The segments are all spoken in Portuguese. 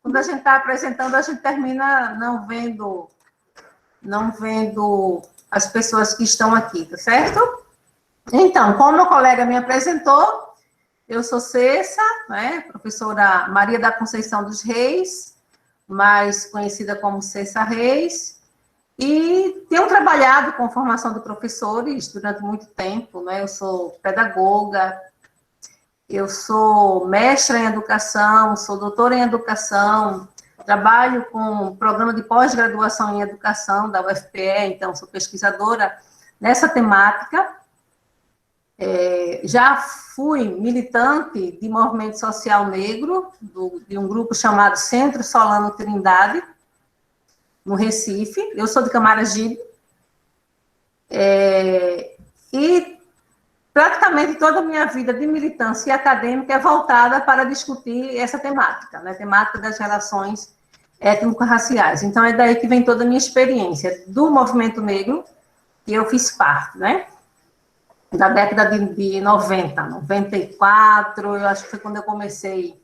quando a gente está apresentando, a gente termina não vendo as pessoas que estão aqui, tá certo? Então, como meu colega me apresentou, eu sou Cessa, né, professora Maria da Conceição dos Reis, mais conhecida como Cessa Reis, e tenho trabalhado com formação de professores durante muito tempo, né? Eu sou pedagoga, eu sou mestra em educação, sou doutora em educação, trabalho com programa de pós-graduação em educação da UFPE, então sou pesquisadora nessa temática. Já fui militante de movimento social negro, de um grupo chamado Centro Solano Trindade, no Recife. Eu sou de Camaragibe. E praticamente toda a minha vida de militância acadêmica é voltada para discutir essa temática, né? Temática das relações étnico-raciais. Então, é daí que vem toda a minha experiência do movimento negro, que eu fiz parte, né? Da década de 90, 94, eu acho que foi quando eu comecei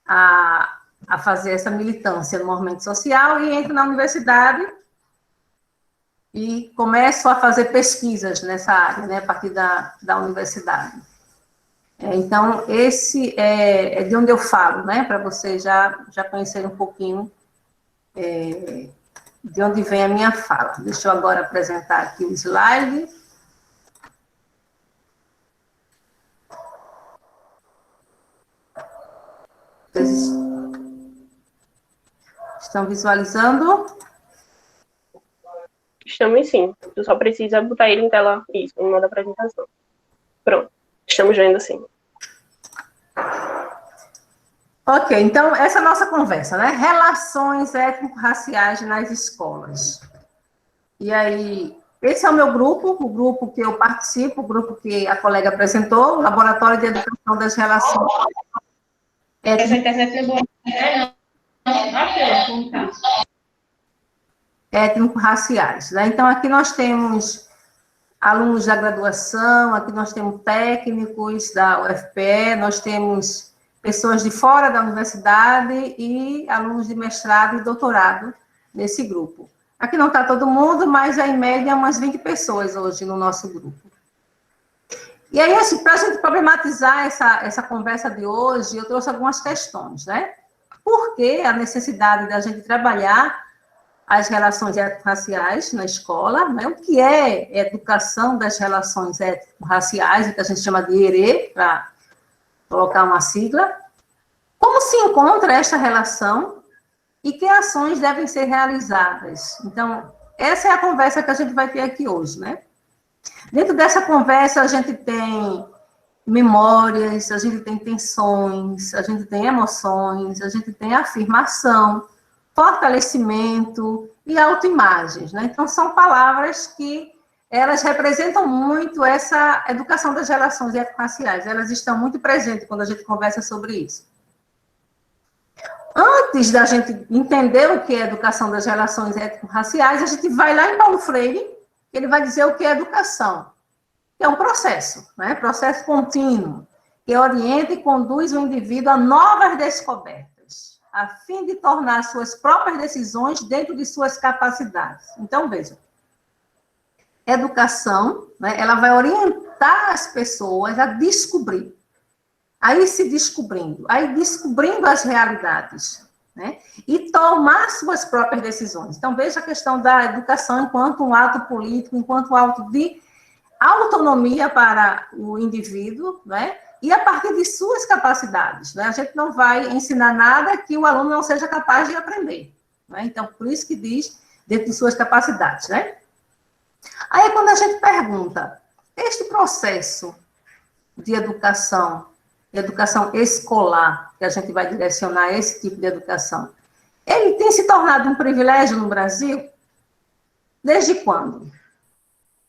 a fazer essa militância no movimento social e entro na universidade e começo a fazer pesquisas nessa área, né, a partir da universidade. Então, esse é de onde eu falo, né, para vocês já conhecerem um pouquinho de onde vem a minha fala. Deixa eu agora apresentar aqui o slide. Vocês estão visualizando? Estamos sim. Tu só precisa botar ele em tela, isso, em modo apresentação. Pronto. Estamos vendo sim. Ok, então, essa é a nossa conversa, né? Relações étnico-raciais nas escolas. E aí, esse é o meu grupo, o grupo que eu participo, o grupo que a colega apresentou, o Laboratório de Educação das Relações. Essa internet é boa. Étnico-raciais, né? Então, aqui nós temos alunos da graduação, aqui nós temos técnicos da UFPE, nós temos pessoas de fora da universidade e alunos de mestrado e doutorado nesse grupo. Aqui não está todo mundo, mas é em média umas 20 pessoas hoje no nosso grupo. E aí, assim, para a gente problematizar essa conversa de hoje, eu trouxe algumas questões, né? Por que a necessidade da gente trabalhar as relações étnico-raciais na escola, né? O que é educação das relações étnico-raciais, o que a gente chama de ERE, para colocar uma sigla. Como se encontra esta relação e que ações devem ser realizadas? Então, essa é a conversa que a gente vai ter aqui hoje, né? Dentro dessa conversa, a gente tem memórias, a gente tem tensões, a gente tem emoções, a gente tem afirmação, fortalecimento e autoimagens, né? Então, são palavras que elas representam muito essa educação das relações étnico-raciais, elas estão muito presentes quando a gente conversa sobre isso. Antes da gente entender o que é educação das relações étnico-raciais, a gente vai lá em Paulo Freire, ele vai dizer o que é educação, que é um processo, né? Processo contínuo, que orienta e conduz o indivíduo a novas descobertas, a fim de tornar suas próprias decisões dentro de suas capacidades. Então, vejam, educação, né, ela vai orientar as pessoas a descobrir, aí se descobrindo, aí descobrindo as realidades, né, e tomar suas próprias decisões. Então, veja a questão da educação enquanto um ato político, enquanto um ato de autonomia para o indivíduo, né, e a partir de suas capacidades, né? A gente não vai ensinar nada que o aluno não seja capaz de aprender, né? Então, por isso que diz dentro de suas capacidades, né? Aí, quando a gente pergunta, este processo de educação escolar, que a gente vai direcionar esse tipo de educação, ele tem se tornado um privilégio no Brasil? Desde quando?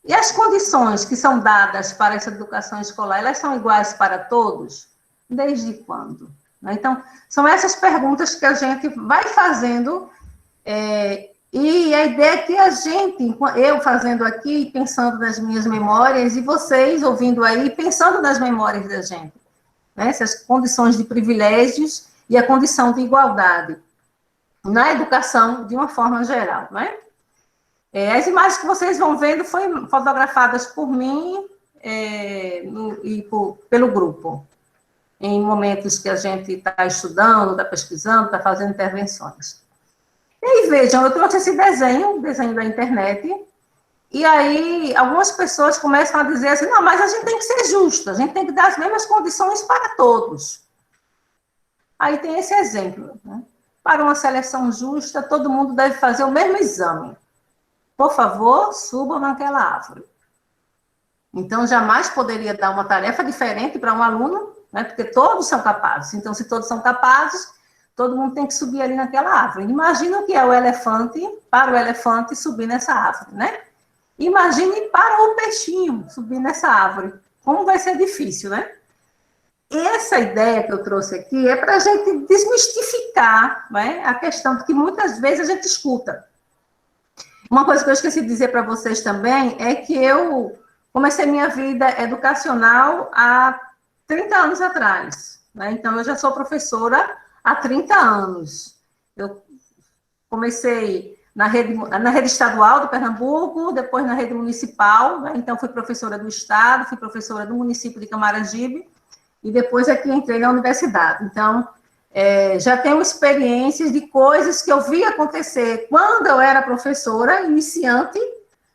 E as condições que são dadas para essa educação escolar, elas são iguais para todos? Desde quando? Então, são essas perguntas que a gente vai fazendo, e a ideia é que a gente, eu fazendo aqui, pensando nas minhas memórias, e vocês ouvindo aí, pensando nas memórias da gente, né? Essas condições de privilégios e a condição de igualdade na educação de uma forma geral, né? As imagens que vocês vão vendo foram fotografadas por mim pelo grupo, em momentos que a gente está estudando, está pesquisando, está fazendo intervenções. E aí, vejam, eu trouxe esse desenho da internet, e aí algumas pessoas começam a dizer assim, não, mas a gente tem que ser justo, a gente tem que dar as mesmas condições para todos. Aí tem esse exemplo, né? Para uma seleção justa, todo mundo deve fazer o mesmo exame. Por favor, subam naquela árvore. Então, jamais poderia dar uma tarefa diferente para um aluno, né? Porque todos são capazes. Então, se todos são capazes, todo mundo tem que subir ali naquela árvore. Imagina o que é para o elefante subir nessa árvore, né? Imagine para o peixinho subir nessa árvore. Como vai ser difícil, né? Essa ideia que eu trouxe aqui é para a gente desmistificar, né, a questão de que muitas vezes a gente escuta. Uma coisa que eu esqueci de dizer para vocês também é que eu comecei minha vida educacional há 30 anos atrás, né? Então, eu já sou professora há 30 anos. Eu comecei na rede estadual do Pernambuco, depois na rede municipal, né? Então, fui professora do estado, fui professora do município de Camaragibe, e depois aqui entrei na universidade. Então, já tenho experiências de coisas que eu vi acontecer quando eu era professora, iniciante,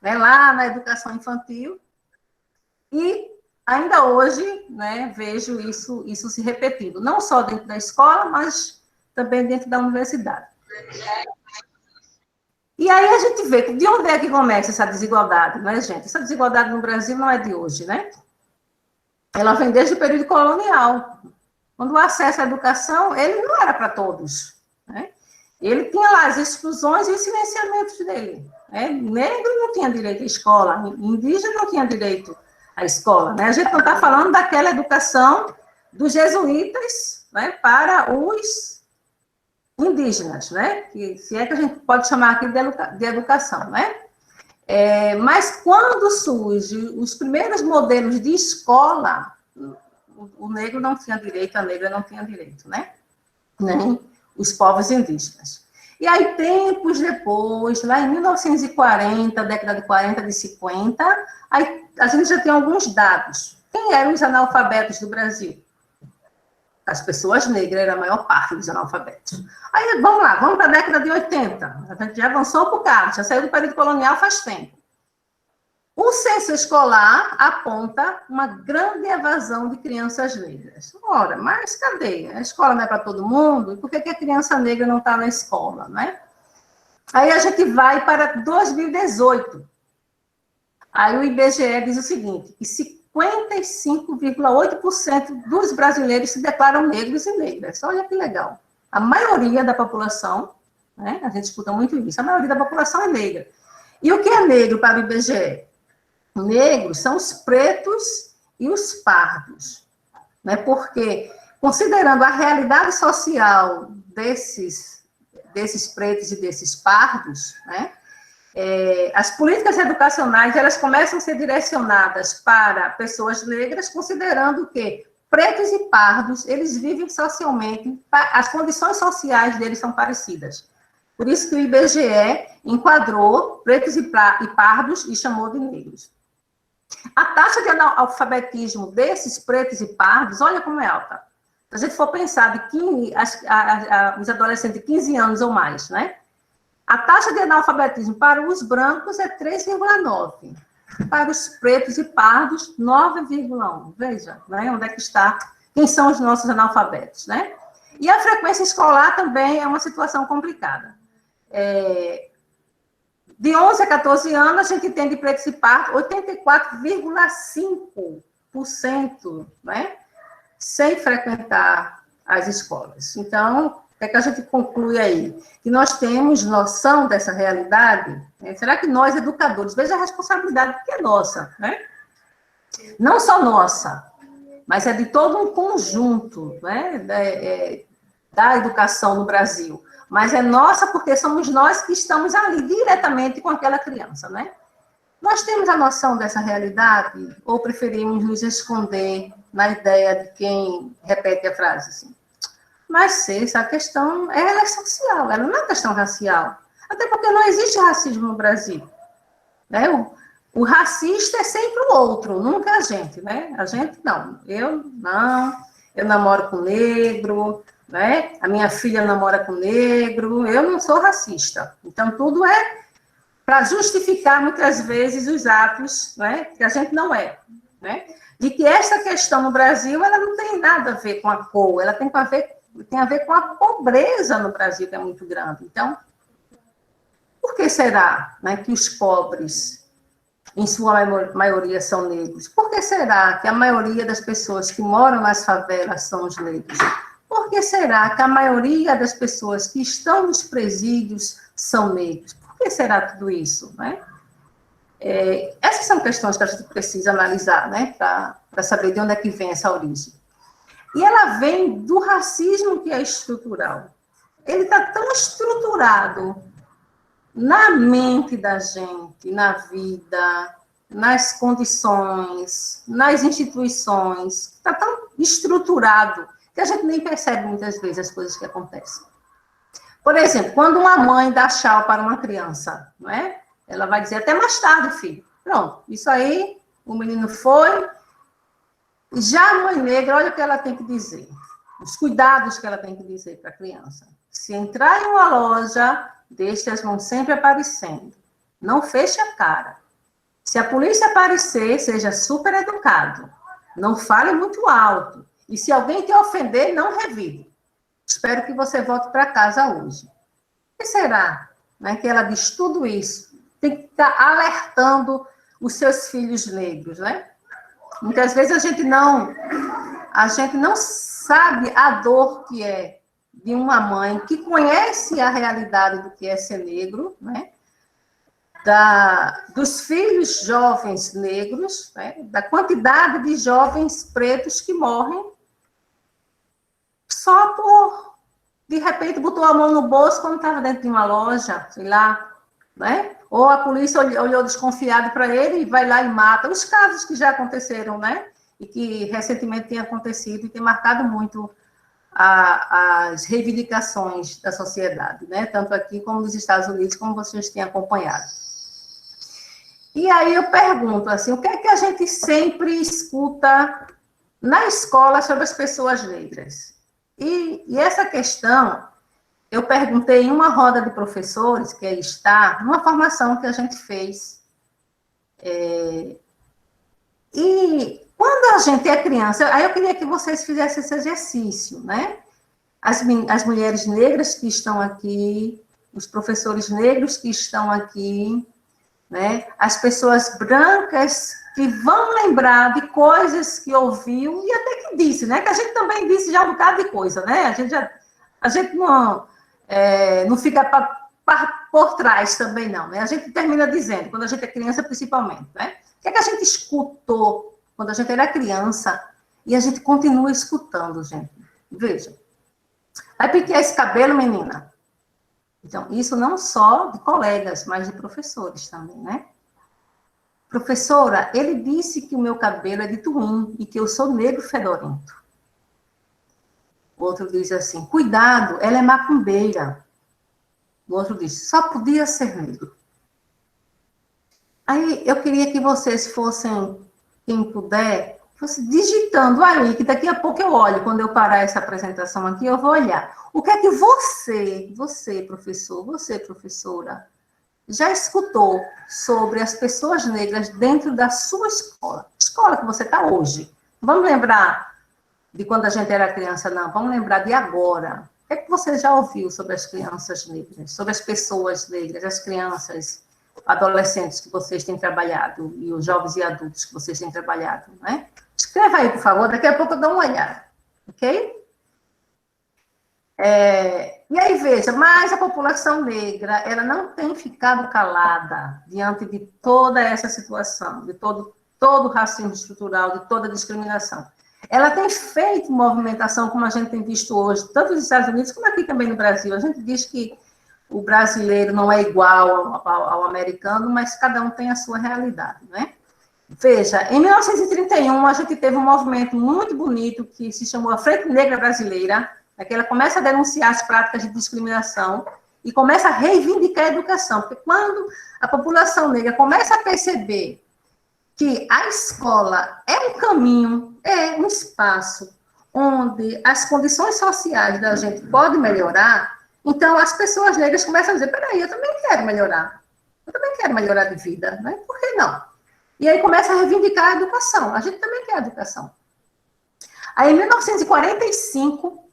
né, lá na educação infantil, e ainda hoje, né, vejo isso se repetindo, não só dentro da escola, mas também dentro da universidade. E aí a gente vê de onde é que começa essa desigualdade, né, gente? Essa desigualdade no Brasil não é de hoje, né? Ela vem desde o período colonial, quando o acesso à educação, ele não era para todos, né? Ele tinha lá as exclusões e os silenciamentos dele, né? Negro não tinha direito à escola, indígena não tinha direito à escola, né? A gente não está falando daquela educação dos jesuítas, né, para os indígenas, né? Que, se é que a gente pode chamar aqui de educação, né? Mas quando surgem os primeiros modelos de escola, o negro não tinha direito, a negra não tinha direito, né? Nem os povos indígenas. E aí, tempos depois, lá em 1940, década de 40, de 50, aí a gente já tem alguns dados. Quem eram os analfabetos do Brasil? As pessoas negras eram a maior parte dos analfabetos. Aí, vamos lá, vamos para a década de 80. A gente já avançou um bocado, já saiu do período colonial faz tempo. O censo escolar aponta uma grande evasão de crianças negras. Ora, mas cadê? A escola não é para todo mundo? E por que a criança negra não está na escola, né? Aí a gente vai para 2018. Aí o IBGE diz o seguinte, que 55,8% dos brasileiros se declaram negros e negras. Olha que legal. A maioria da população, né? A gente escuta muito isso, a maioria da população é negra. E o que é negro para o IBGE? Negros são os pretos e os pardos, né? Porque, considerando a realidade social desses pretos e desses pardos, né? As políticas educacionais, elas começam a ser direcionadas para pessoas negras, considerando que pretos e pardos, eles vivem socialmente, as condições sociais deles são parecidas. Por isso que o IBGE enquadrou pretos e pardos e chamou de negros. A taxa de analfabetismo desses pretos e pardos, olha como é alta. Se a gente for pensar de os adolescentes de 15 anos ou mais, né? A taxa de analfabetismo para os brancos é 3,9. Para os pretos e pardos, 9,1. Veja, né? Onde é que está, quem são os nossos analfabetos, né? E a frequência escolar também é uma situação complicada. De 11 a 14 anos, a gente tem de pretos e pardos 84,5%, né? Sem frequentar as escolas. Então, o que é que a gente conclui aí? Que nós temos noção dessa realidade? Né? Será que nós, educadores, veja a responsabilidade que é nossa, né? Não só nossa, mas é de todo um conjunto, né? Da educação no Brasil. Mas é nossa porque somos nós que estamos ali diretamente com aquela criança, né? Nós temos a noção dessa realidade ou preferimos nos esconder na ideia de quem repete a frase assim? Mas essa questão, ela é social, ela não é questão racial. Até porque não existe racismo no Brasil. Né? O racista é sempre o outro, nunca a gente, né? A gente não. Eu namoro com negro, né? A minha filha namora com negro, eu não sou racista. Então, tudo é para justificar, muitas vezes, os atos, né? Que a gente não é, né? De que essa questão no Brasil, ela não tem nada a ver com a cor, ela tem a ver com a pobreza no Brasil, que é muito grande. Então, por que será, né, que os pobres, em sua maioria, são negros? Por que será que a maioria das pessoas que moram nas favelas são os negros? Por que será que a maioria das pessoas que estão nos presídios são negros? Por que será tudo isso, né? Essas são questões que a gente precisa analisar, né, para saber de onde é que vem essa origem. E ela vem do racismo que é estrutural. Ele está tão estruturado na mente da gente, na vida, nas condições, nas instituições, está tão estruturado que a gente nem percebe muitas vezes as coisas que acontecem. Por exemplo, quando uma mãe dá tchau para uma criança, não é? Ela vai dizer, até mais tarde, filho. Pronto, isso aí, o menino foi. Já a mãe negra, olha o que ela tem que dizer. Os cuidados que ela tem que dizer para a criança. Se entrar em uma loja, deixe as mãos sempre aparecendo. Não feche a cara. Se a polícia aparecer, seja super educado. Não fale muito alto. E se alguém te ofender, não revide. Espero que você volte para casa hoje. O que será, né, que ela diz tudo isso? Tem que estar alertando os seus filhos negros, né? Muitas vezes a gente não sabe a dor que é de uma mãe que conhece a realidade do que é ser negro, né? Dos filhos jovens negros, né? Da quantidade de jovens pretos que morrem só por, de repente, botou a mão no bolso quando estava dentro de uma loja, sei lá, né? Ou a polícia olhou desconfiado para ele e vai lá e mata. Os casos que já aconteceram, né? E que recentemente têm acontecido e têm marcado muito as reivindicações da sociedade, né? Tanto aqui como nos Estados Unidos, como vocês têm acompanhado. E aí eu pergunto, assim, o que é que a gente sempre escuta na escola sobre as pessoas negras? E essa questão, eu perguntei em uma roda de professores, que aí está, numa formação que a gente fez. E quando a gente é criança, aí eu queria que vocês fizessem esse exercício, né? As mulheres negras que estão aqui, os professores negros que estão aqui, né? As pessoas brancas que vão lembrar de coisas que ouviu e até que disse, né? Que a gente também disse já um bocado de coisa, né? A gente não fica por trás também, não, né? A gente termina dizendo, quando a gente é criança, principalmente, né? O que é que a gente escutou quando a gente era criança e a gente continua escutando, gente? Veja. Vai pintar esse cabelo, menina? Então, isso não só de colegas, mas de professores também, né? Professora, ele disse que o meu cabelo é de tuim e que eu sou negro fedorento. O outro diz assim, cuidado, ela é macumbeira. O outro diz, só podia ser negro. Aí, eu queria que vocês fossem, quem puder, fosse digitando aí, que daqui a pouco eu olho, quando eu parar essa apresentação aqui, eu vou olhar. O que é que você, professor, você, professora, já escutou sobre as pessoas negras dentro da sua escola que você está hoje? Vamos lembrar de quando a gente era criança, não, vamos lembrar de agora. O que é que você já ouviu sobre as crianças negras, sobre as pessoas negras, as crianças, adolescentes que vocês têm trabalhado, e os jovens e adultos que vocês têm trabalhado, né? Escreva aí, por favor, daqui a pouco eu dou uma olhada, ok? E aí, veja, mas a população negra, ela não tem ficado calada diante de toda essa situação, de todo o racismo estrutural, de toda a discriminação. Ela tem feito movimentação, como a gente tem visto hoje, tanto nos Estados Unidos como aqui também no Brasil. A gente diz que o brasileiro não é igual ao americano, mas cada um tem a sua realidade, né? Veja, em 1931, a gente teve um movimento muito bonito que se chamou a Frente Negra Brasileira, é que ela começa a denunciar as práticas de discriminação e começa a reivindicar a educação, porque quando a população negra começa a perceber que a escola é um caminho, é um espaço onde as condições sociais da gente podem melhorar, então as pessoas negras começam a dizer, peraí, eu também quero melhorar. Eu também quero melhorar de vida, né? Por que não? E aí começa a reivindicar a educação. A gente também quer educação. Aí, em 1945,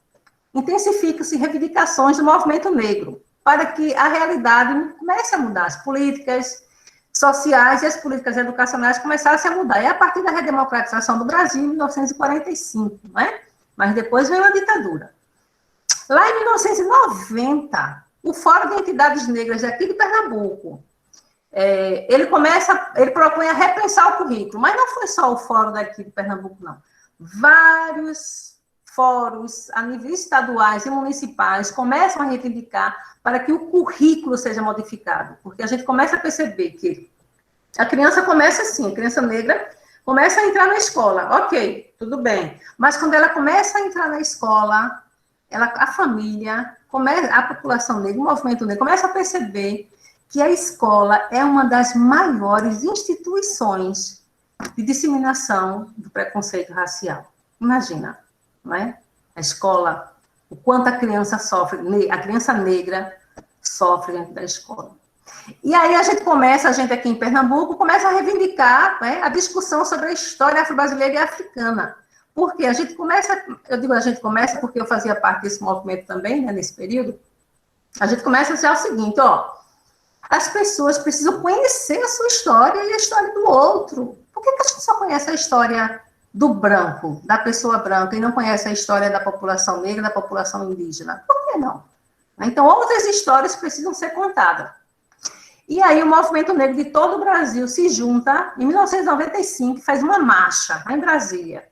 intensificam-se reivindicações do movimento negro, para que a realidade comece a mudar. As políticas sociais e as políticas educacionais começassem a mudar. E a partir da redemocratização do Brasil, em 1945, né? Mas depois veio a ditadura. Lá em 1990, o Fórum de Entidades Negras daqui de Pernambuco, ele propõe a repensar o currículo, mas não foi só o fórum daqui de Pernambuco, não. Vários fóruns a nível estaduais e municipais começam a reivindicar para que o currículo seja modificado, porque a gente começa a perceber que a criança começa assim, a criança negra começa a entrar na escola, ok, tudo bem, mas quando ela começa a entrar na escola, a família, a população negra, o movimento negro começa a perceber que a escola é uma das maiores instituições de disseminação do preconceito racial. Imagina, não é? A escola, o quanto a criança sofre, a criança negra sofre dentro da escola. E aí a gente aqui em Pernambuco, começa a reivindicar, né, a discussão sobre a história afro-brasileira e africana. Porque a gente começa, eu digo a gente começa porque eu fazia parte desse movimento também, né, nesse período, a gente começa a dizer o seguinte, ó, as pessoas precisam conhecer a sua história e a história do outro. Por que a gente só conhece a história do branco, da pessoa branca, e não conhece a história da população negra, da população indígena? Por que não? Então, outras histórias precisam ser contadas. E aí, o movimento negro de todo o Brasil se junta, em 1995, faz uma marcha em Brasília.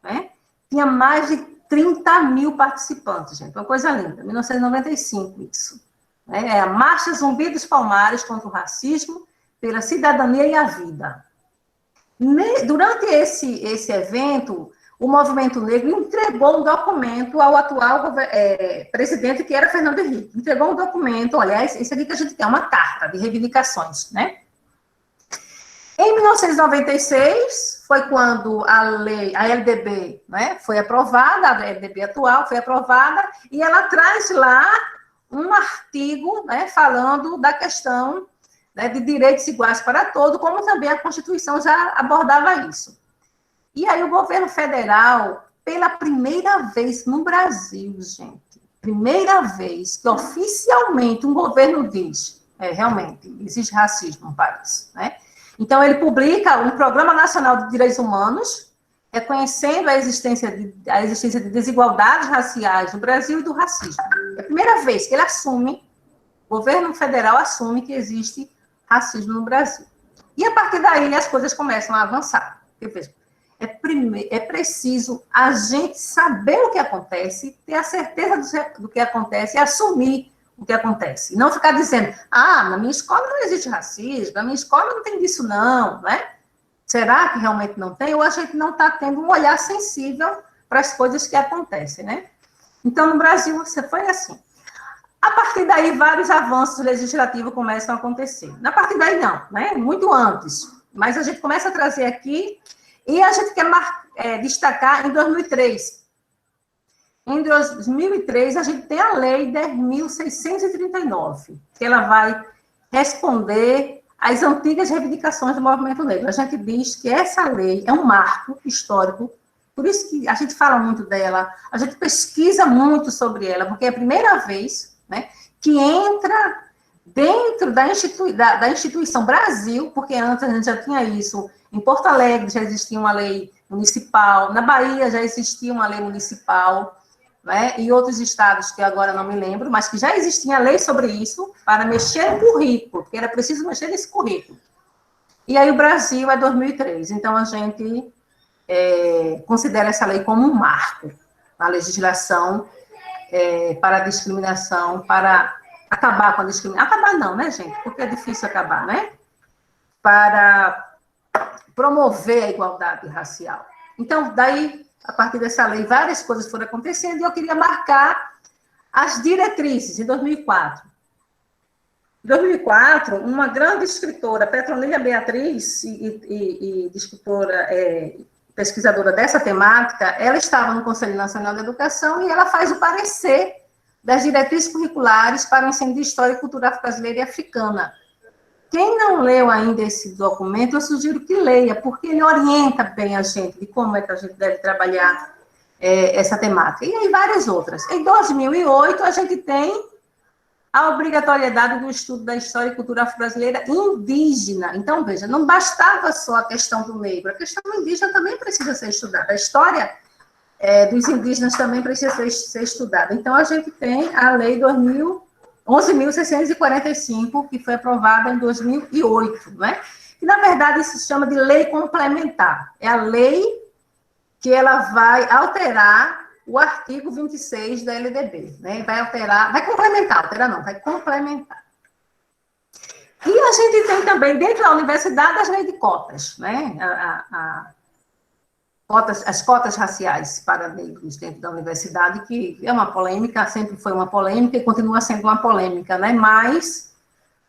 Né? Tinha mais de 30 mil participantes, gente. Uma coisa linda. 1995, isso. É a Marcha Zumbi dos Palmares contra o racismo, pela cidadania e a vida. Durante esse evento, o movimento negro entregou um documento ao atual presidente, que era Fernando Henrique. Entregou um documento, olha, esse aqui que a gente tem, uma carta de reivindicações, né? Em 1996, foi quando a LDB, né, foi aprovada, a LDB atual foi aprovada, e ela traz lá um artigo, né, falando da questão, né, de direitos iguais para todos, como também a Constituição já abordava isso. E aí o governo federal, pela primeira vez no Brasil, gente, primeira vez que oficialmente um governo diz, realmente, existe racismo no país, né? Então, ele publica um Programa Nacional de Direitos Humanos, reconhecendo a existência de desigualdades raciais no Brasil e do racismo. É a primeira vez que ele assume, o governo federal assume que existe racismo no Brasil. E, a partir daí, as coisas começam a avançar. É preciso a gente saber o que acontece, ter a certeza do que acontece e assumir o que acontece. Não ficar dizendo, na minha escola não existe racismo, na minha escola não tem disso não, né? Será que realmente não tem? Ou a gente não está tendo um olhar sensível para as coisas que acontecem, né? Então, no Brasil, foi assim. A partir daí, vários avanços legislativos começam a acontecer. Na partir daí, não, né? Muito antes. Mas a gente começa a trazer aqui, e a gente quer destacar em 2003. Em 2003, a gente tem a Lei 10.639, que ela vai responder às antigas reivindicações do movimento negro. A gente diz que essa lei é um marco histórico, por isso que a gente fala muito dela, a gente pesquisa muito sobre ela, porque é a primeira vez, né, que entra dentro da instituição Brasil, porque antes a gente já tinha isso, em Porto Alegre já existia uma lei municipal, na Bahia já existia uma lei municipal, né, e outros estados que agora não me lembro, mas que já existia lei sobre isso, para mexer no currículo, porque era preciso mexer nesse currículo. E aí o Brasil é 2003, então a gente considera essa lei como um marco na legislação para a discriminação, para acabar com a discriminação. Acabar não, né, gente? Porque é difícil acabar, né? Para promover a igualdade racial. Então, daí, a partir dessa lei, várias coisas foram acontecendo, e eu queria marcar as diretrizes, em 2004. Em 2004, uma grande escritora, Petronila Beatriz, e escritora, pesquisadora dessa temática, ela estava no Conselho Nacional de Educação e ela faz o parecer das diretrizes curriculares para o ensino de História e Cultura Afro-Brasileira e Africana. Quem não leu ainda esse documento, eu sugiro que leia, porque ele orienta bem a gente de como é que a gente deve trabalhar essa temática. E aí várias outras. Em 2008, a gente tem a obrigatoriedade do estudo da história e cultura afro-brasileira indígena. Então, veja, não bastava só a questão do negro, a questão indígena também precisa ser estudada. A história dos indígenas também precisa ser estudada. Então, a gente tem a Lei 11.645, que foi aprovada em 2008, né? Que, na verdade, se chama de lei complementar. É a lei que ela vai alterar o artigo 26 da LDB, né? Vai complementar. E a gente tem também, dentro da universidade, as leis de cotas, né? As cotas raciais para negros dentro da universidade, que é uma polêmica, sempre foi uma polêmica e continua sendo uma polêmica, né? Mas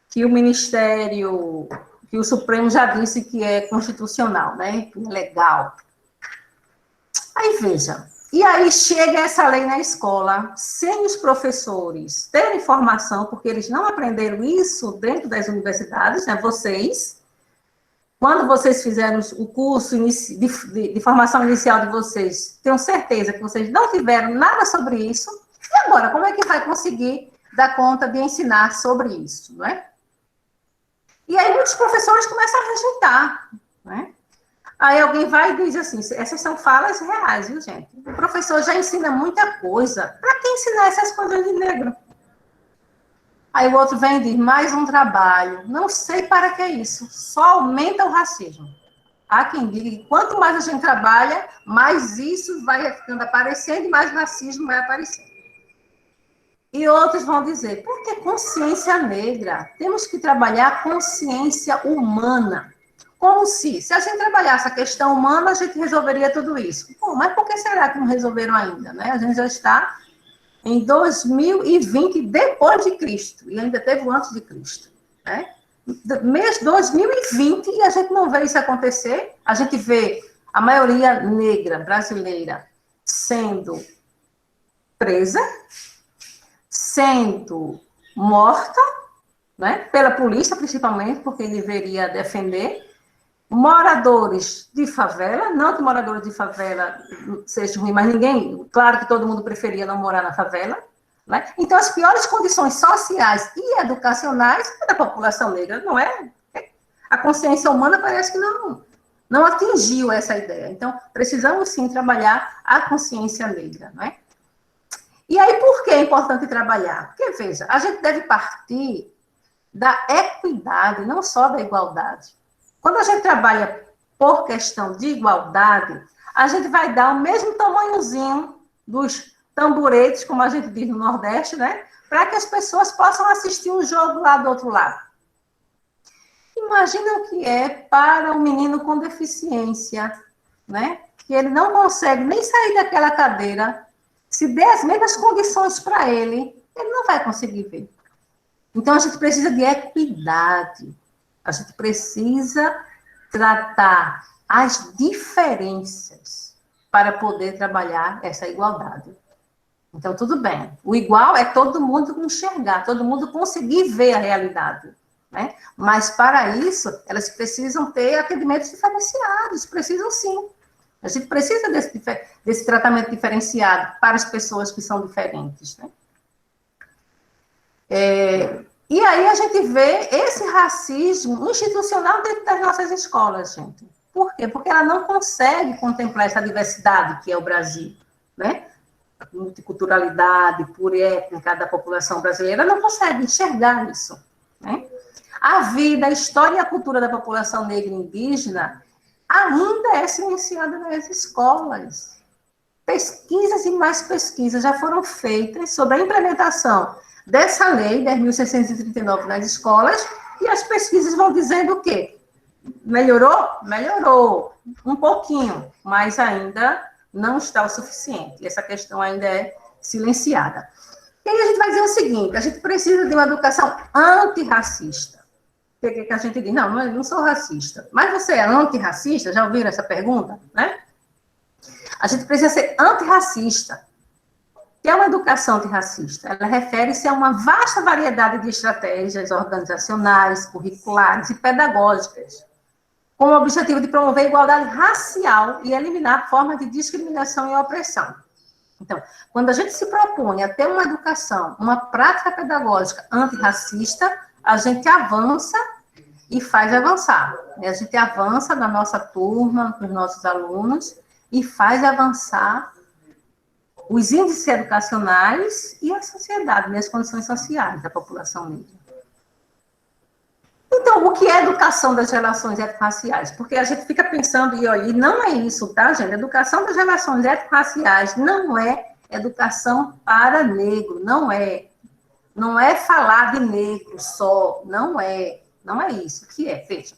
que o Ministério, que o Supremo já disse que é constitucional, né? Que é legal. Aí, veja, e aí chega essa lei na escola, sem os professores terem formação, porque eles não aprenderam isso dentro das universidades, né? Vocês, quando vocês fizeram o curso de formação inicial de vocês, tenho certeza que vocês não tiveram nada sobre isso, e agora, como é que vai conseguir dar conta de ensinar sobre isso, não é? E aí muitos professores começam a rejeitar, né? Aí alguém vai e diz assim, essas são falas reais, viu, gente? O professor já ensina muita coisa. Para que ensinar essas coisas de negro? Aí o outro vem e diz, mais um trabalho. Não sei para que isso. Só aumenta o racismo. Há quem diga que quanto mais a gente trabalha, mais isso vai ficando aparecendo e mais racismo vai aparecendo. E outros vão dizer, porque consciência negra? Temos que trabalhar a consciência humana. Como se a gente trabalhasse a questão humana, a gente resolveria tudo isso. Bom, mas por que será que não resolveram ainda, né? A gente já está em 2020, depois de Cristo, e ainda teve o antes de Cristo, né? Mês 2020, e a gente não vê isso acontecer. A gente vê a maioria negra brasileira sendo presa, sendo morta, né? Pela polícia, principalmente, porque deveria defender. Moradores de favela, não que moradores de favela sejam ruins, mas ninguém, claro que todo mundo preferia não morar na favela, né? Então, as piores condições sociais e educacionais da população negra, não é? A consciência humana parece que não atingiu essa ideia. Então, precisamos sim trabalhar a consciência negra, não é? E aí, por que é importante trabalhar? Porque, veja, a gente deve partir da equidade, não só da igualdade. Quando a gente trabalha por questão de igualdade, a gente vai dar o mesmo tamanhozinho dos tamboretes, como a gente diz no Nordeste, né? Para que as pessoas possam assistir um jogo lá do outro lado. Imagina o que é para um menino com deficiência, né? Que ele não consegue nem sair daquela cadeira. Se der as mesmas condições para ele não vai conseguir ver. Então, a gente precisa de equidade. A gente precisa tratar as diferenças para poder trabalhar essa igualdade. Então, tudo bem. O igual é todo mundo enxergar, todo mundo conseguir ver a realidade, né? Mas, para isso, elas precisam ter atendimentos diferenciados, precisam sim. A gente precisa desse tratamento diferenciado para as pessoas que são diferentes, né? E aí a gente vê esse racismo institucional dentro das nossas escolas, gente. Por quê? Porque ela não consegue contemplar essa diversidade que é o Brasil, né? A multiculturalidade pluriétnica da população brasileira não consegue enxergar isso, né? A vida, a história e a cultura da população negra e indígena ainda é silenciada nas escolas. Pesquisas e mais pesquisas já foram feitas sobre a implementação dessa lei, 10.639, nas escolas, e as pesquisas vão dizendo o quê? Melhorou? Melhorou, um pouquinho, mas ainda não está o suficiente. Essa questão ainda é silenciada. E aí a gente vai dizer o seguinte, a gente precisa de uma educação antirracista. O que a gente diz? Não, eu não sou racista. Mas você é antirracista? Já ouviram essa pergunta? Né? A gente precisa ser antirracista. O que é uma educação antirracista? Ela refere-se a uma vasta variedade de estratégias organizacionais, curriculares e pedagógicas, com o objetivo de promover a igualdade racial e eliminar formas de discriminação e opressão. Então, quando a gente se propõe a ter uma educação, uma prática pedagógica antirracista, a gente avança e faz avançar. A gente avança na nossa turma, com os nossos alunos, e faz avançar os índices educacionais e a sociedade, né, as condições sociais da população negra. Então, o que é educação das relações étnico-raciais? Porque a gente fica pensando, e não é isso, tá, gente? Educação das relações étnico-raciais não é educação para negro, não é. Não é falar de negro só, não é isso. O que é? Veja.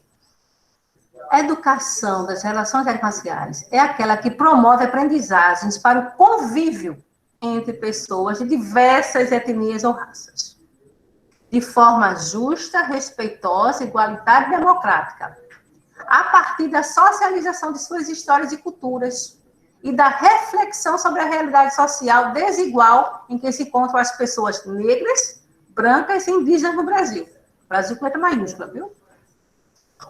A educação das relações étnico-raciais é aquela que promove aprendizagens para o convívio entre pessoas de diversas etnias ou raças, de forma justa, respeitosa, igualitária e democrática, a partir da socialização de suas histórias e culturas e da reflexão sobre a realidade social desigual em que se encontram as pessoas negras, brancas e indígenas no Brasil. Brasil com letra maiúscula, viu?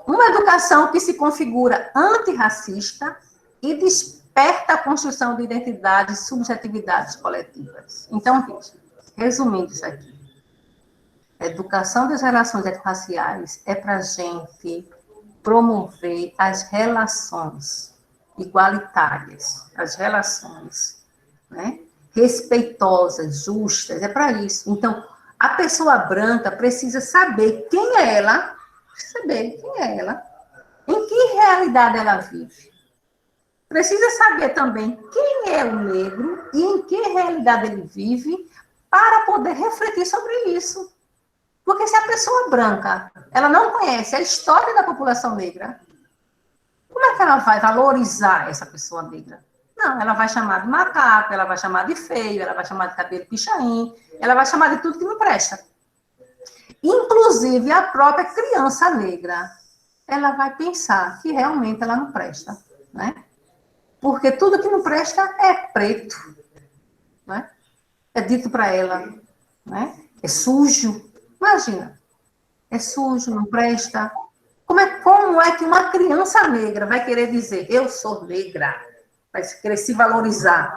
Uma educação que se configura antirracista e desperta a construção de identidades e subjetividades coletivas. Então, veja, resumindo isso aqui, a educação das relações étnico-raciais é para a gente promover as relações igualitárias, as relações, né, respeitosas, justas, é para isso. Então, a pessoa branca precisa saber quem é ela, em que realidade ela vive. Precisa saber também quem é o negro e em que realidade ele vive para poder refletir sobre isso. Porque se a pessoa branca, ela não conhece a história da população negra, como é que ela vai valorizar essa pessoa negra? Não, ela vai chamar de macaco, ela vai chamar de feio, ela vai chamar de cabelo pichain, ela vai chamar de tudo que não presta. Inclusive, a própria criança negra, ela vai pensar que realmente ela não presta, né? Porque tudo que não presta é preto, né? É dito para ela, né? É sujo. Imagina, é sujo, não presta. Como é que uma criança negra vai querer dizer, eu sou negra, vai querer se valorizar?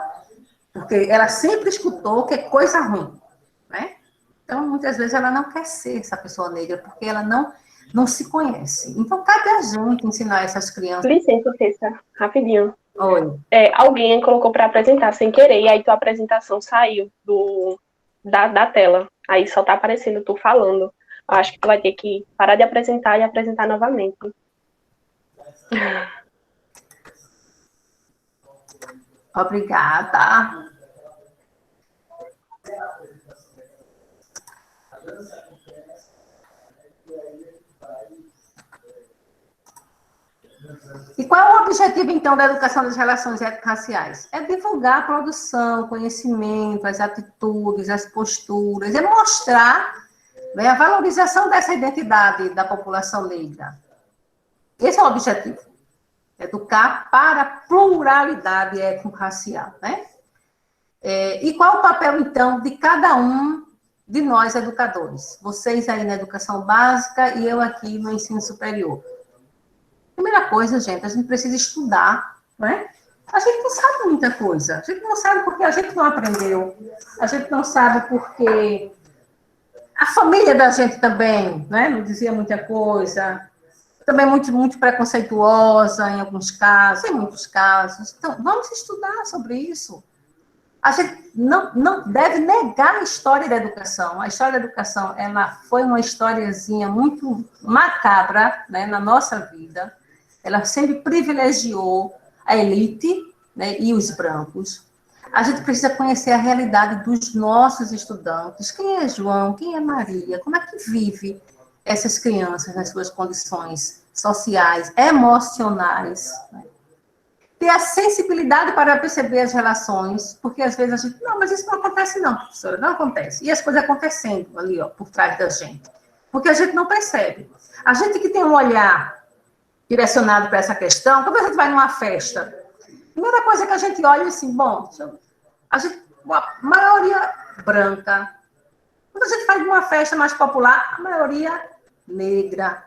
Porque ela sempre escutou que é coisa ruim, né? Então, muitas vezes, ela não quer ser essa pessoa negra, porque ela não se conhece. Então, cabe a gente ensinar essas crianças. Licença, Cessa, rapidinho. Oi. Alguém colocou para apresentar sem querer, e aí tua apresentação saiu da tela. Aí só tá aparecendo tu falando. Eu acho que tu vai ter que parar de apresentar e apresentar novamente. Obrigada. E qual é o objetivo, então, da educação das relações étnico-raciais? É divulgar a produção, o conhecimento, as atitudes, as posturas, é mostrar, né, a valorização dessa identidade da população negra. Esse é o objetivo. Educar para a pluralidade étnico-racial, né? E qual o papel, então, de cada um de nós, educadores? Vocês aí na educação básica e eu aqui no ensino superior. Primeira coisa, gente, a gente precisa estudar, né? A gente não sabe muita coisa. A gente não sabe porque a gente não aprendeu. A gente não sabe porque a família da gente também, né? Não dizia muita coisa. Também muito preconceituosa em alguns casos, em muitos casos. Então, vamos estudar sobre isso. A gente não deve negar a história da educação. A história da educação, ela foi uma historiazinha muito macabra, né, na nossa vida. Ela sempre privilegiou a elite, né, e os brancos. A gente precisa conhecer a realidade dos nossos estudantes. Quem é João? Quem é Maria? Como é que vive essas crianças nas suas condições sociais, emocionais, né? ter a sensibilidade para perceber as relações, porque às vezes a gente, não, mas isso não acontece não, professora, não acontece. E as coisas acontecendo ali, ó, por trás da gente. Porque a gente não percebe. A gente que tem um olhar direcionado para essa questão, quando a gente vai numa festa, a primeira coisa que a gente olha é assim, bom, a maioria branca. Quando a gente faz uma festa mais popular, a maioria negra.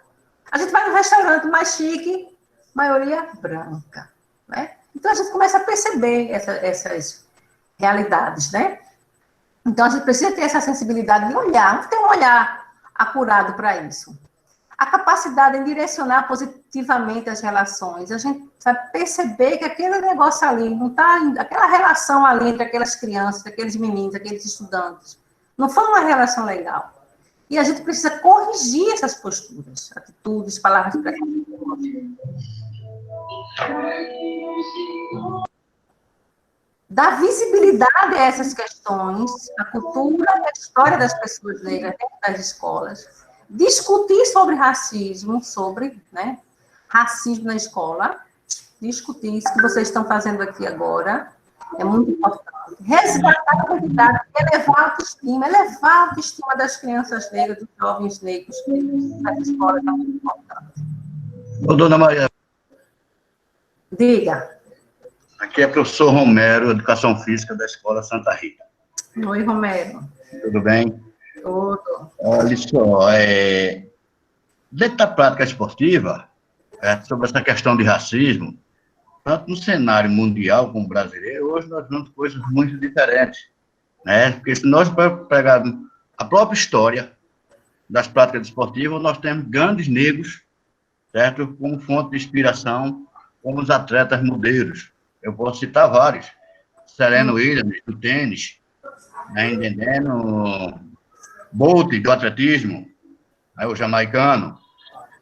A gente vai num restaurante mais chique, maioria branca, né? Então, a gente começa a perceber essas realidades, né? Então, a gente precisa ter essa sensibilidade de olhar, ter um olhar acurado para isso. A capacidade de direcionar positivamente as relações. A gente vai perceber que aquele negócio ali, não está, aquela relação ali entre aquelas crianças, aqueles meninos, aqueles estudantes, não foi uma relação legal. E a gente precisa corrigir essas posturas, atitudes, palavras preconceituosas. Dar visibilidade a essas questões, a cultura e a história das pessoas negras dentro das escolas. Discutir sobre racismo, né, racismo na escola. Discutir isso que vocês estão fazendo aqui agora. É muito importante. Resgatar a identidade, elevar a autoestima das crianças negras, dos jovens negros nas escolas é muito importante. Ô, dona Maria. Diga. Aqui é professor Romero, Educação Física da Escola Santa Rita. Oi, Romero. Tudo bem? Tudo. Olha só, dentro da prática esportiva, sobre essa questão de racismo, tanto no cenário mundial como brasileiro, hoje nós vemos coisas muito diferentes, né? Porque se nós pegarmos a própria história das práticas esportivas, nós temos grandes negros, certo? Como fonte de inspiração, como os atletas modelos. Eu posso citar vários. Serena Williams, do tênis, né? Entendendo? Bolt, do atletismo, né? O jamaicano,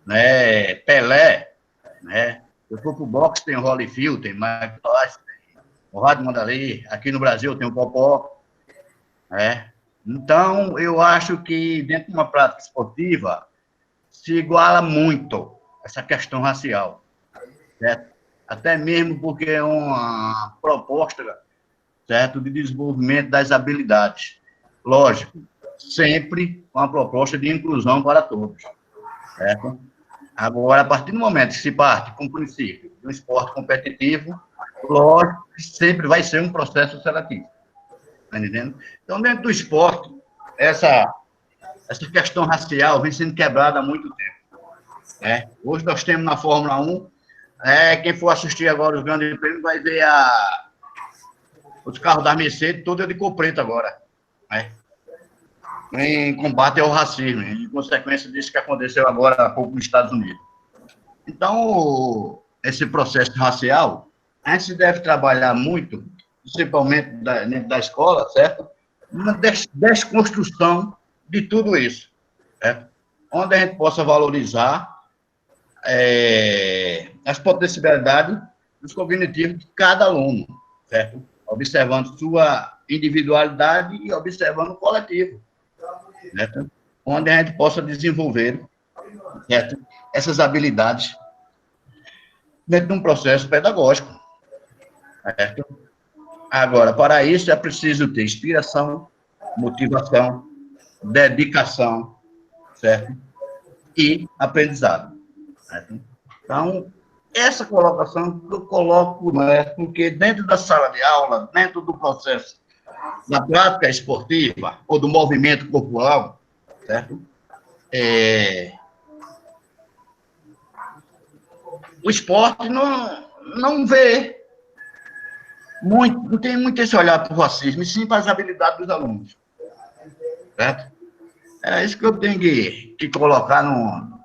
né? Pelé, né? Eu for pro boxe, tem o Holyfield, tem Mike Tyson, tem o Rad Mandali, aqui no Brasil tem o Popó, né? Então, eu acho que dentro de uma prática esportiva se iguala muito essa questão racial, certo? Até mesmo porque é uma proposta, certo, de desenvolvimento das habilidades. Lógico, sempre uma proposta de inclusão para todos, certo? Agora, a partir do momento que se parte com o princípio de um esporte competitivo, lógico que sempre vai ser um processo seletivo. Está entendendo? Então, dentro do esporte, essa questão racial vem sendo quebrada há muito tempo. Né? Hoje nós temos na Fórmula 1, quem for assistir agora os grandes prêmios vai ver os carros da Mercedes, todos de cor preta agora. Né? Em combate ao racismo, em consequência disso que aconteceu agora há pouco nos Estados Unidos. Então, esse processo racial, a gente deve trabalhar muito, principalmente dentro da escola, certo? Uma desconstrução de tudo isso, certo? Onde a gente possa valorizar as potencialidades dos cognitivos de cada aluno, certo? Observando sua individualidade e observando o coletivo. Certo? Onde a gente possa desenvolver, certo, essas habilidades dentro de um processo pedagógico. Certo? Agora, para isso é preciso ter inspiração, motivação, dedicação, certo? E aprendizado. Certo? Então, essa colocação que eu coloco, né, porque dentro da sala de aula, dentro do processo da prática esportiva ou do movimento corporal, certo? O esporte não vê muito, não tem muito esse olhar para o racismo, e sim para as habilidades dos alunos, certo? É isso que eu tenho que colocar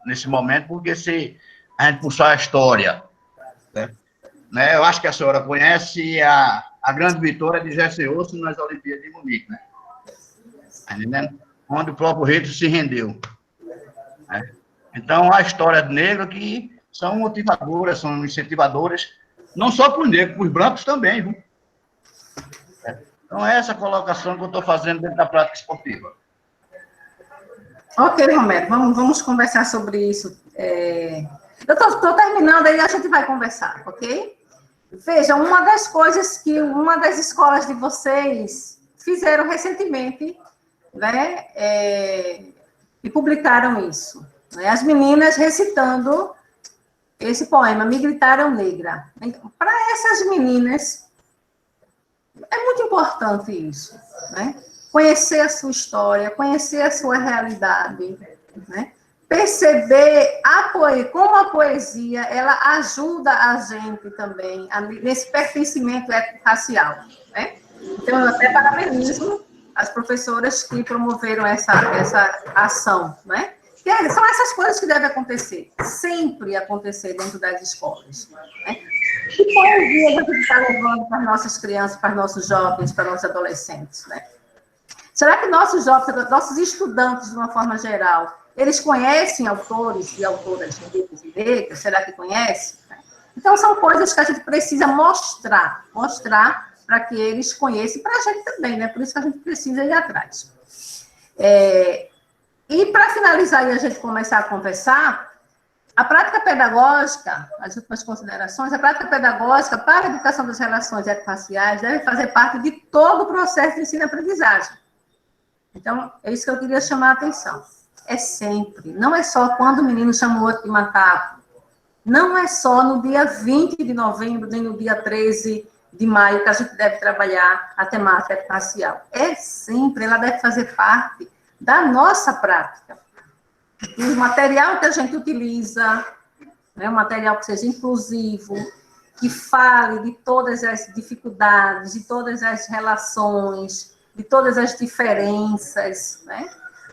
nesse momento, porque se a gente puxar a história, certo? Né, eu acho que a senhora conhece a grande vitória de Jesse Owens nas Olimpíadas de Munique, né? Entendendo? Onde o próprio Hitler se rendeu. Né? Então, há histórias negras que são motivadoras, são incentivadoras, não só para os negros, para os brancos também. Viu? Então, é essa colocação que eu estou fazendo dentro da prática esportiva. Ok, Romero, vamos conversar sobre isso. Eu estou terminando, aí a gente vai conversar, ok? Veja, uma das coisas que uma das escolas de vocês fizeram recentemente, né, e publicaram isso, né, as meninas recitando esse poema, Me Gritaram Negra. Para essas meninas, é muito importante isso, né? Conhecer a sua história, conhecer a sua realidade, né? Perceber como a poesia ela ajuda a gente também nesse pertencimento étnico-racial, né? Então, eu até parabenizo as professoras que promoveram essa ação, né? São essas coisas que devem acontecer, sempre acontecer dentro das escolas, né? Que poesia a gente está levando para as nossas crianças, para os nossos jovens, para os nossos adolescentes, né? Será que nossos jovens, nossos estudantes, de uma forma geral, eles conhecem autores e autoras de letras? Será que conhecem? Então, são coisas que a gente precisa mostrar para que eles conheçam, para a gente também, né? Por isso que a gente precisa ir atrás. E, para finalizar e a gente começar a conversar, a prática pedagógica, as últimas considerações, a prática pedagógica para a educação das relações étnico-raciais deve fazer parte de todo o processo de ensino e aprendizagem. Então, é isso que eu queria chamar a atenção. É sempre, não é só quando o menino chama o outro de macaco, não é só no dia 20 de novembro, nem no dia 13 de maio que a gente deve trabalhar a temática étnico-racial. É sempre, ela deve fazer parte da nossa prática. O material que a gente utiliza, né, um material que seja inclusivo, que fale de todas as dificuldades, de todas as relações, de todas as diferenças, né?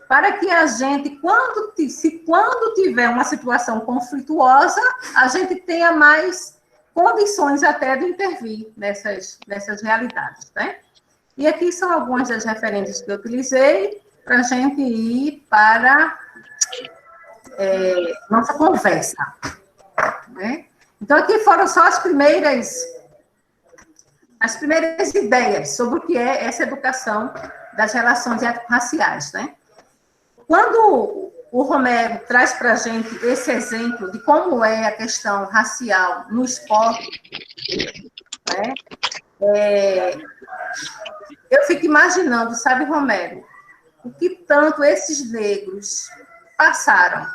Para que a gente, quando tiver uma situação conflituosa, a gente tenha mais condições até de intervir nessas realidades, né? E aqui são algumas das referências que eu utilizei para a gente ir para nossa conversa, né? Então, aqui foram só as primeiras ideias sobre o que é essa educação das relações étnico-raciais, né? Quando o Romero traz para a gente esse exemplo de como é a questão racial no esporte, né? Eu fico imaginando, sabe, Romero, o que tanto esses negros passaram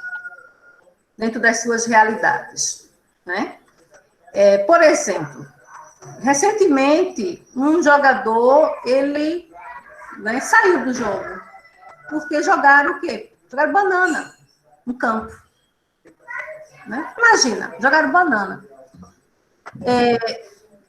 dentro das suas realidades, né? Por exemplo, recentemente, um jogador, ele, né, saiu do jogo, porque jogaram o quê? Jogaram banana no campo. Né? Imagina, jogaram banana.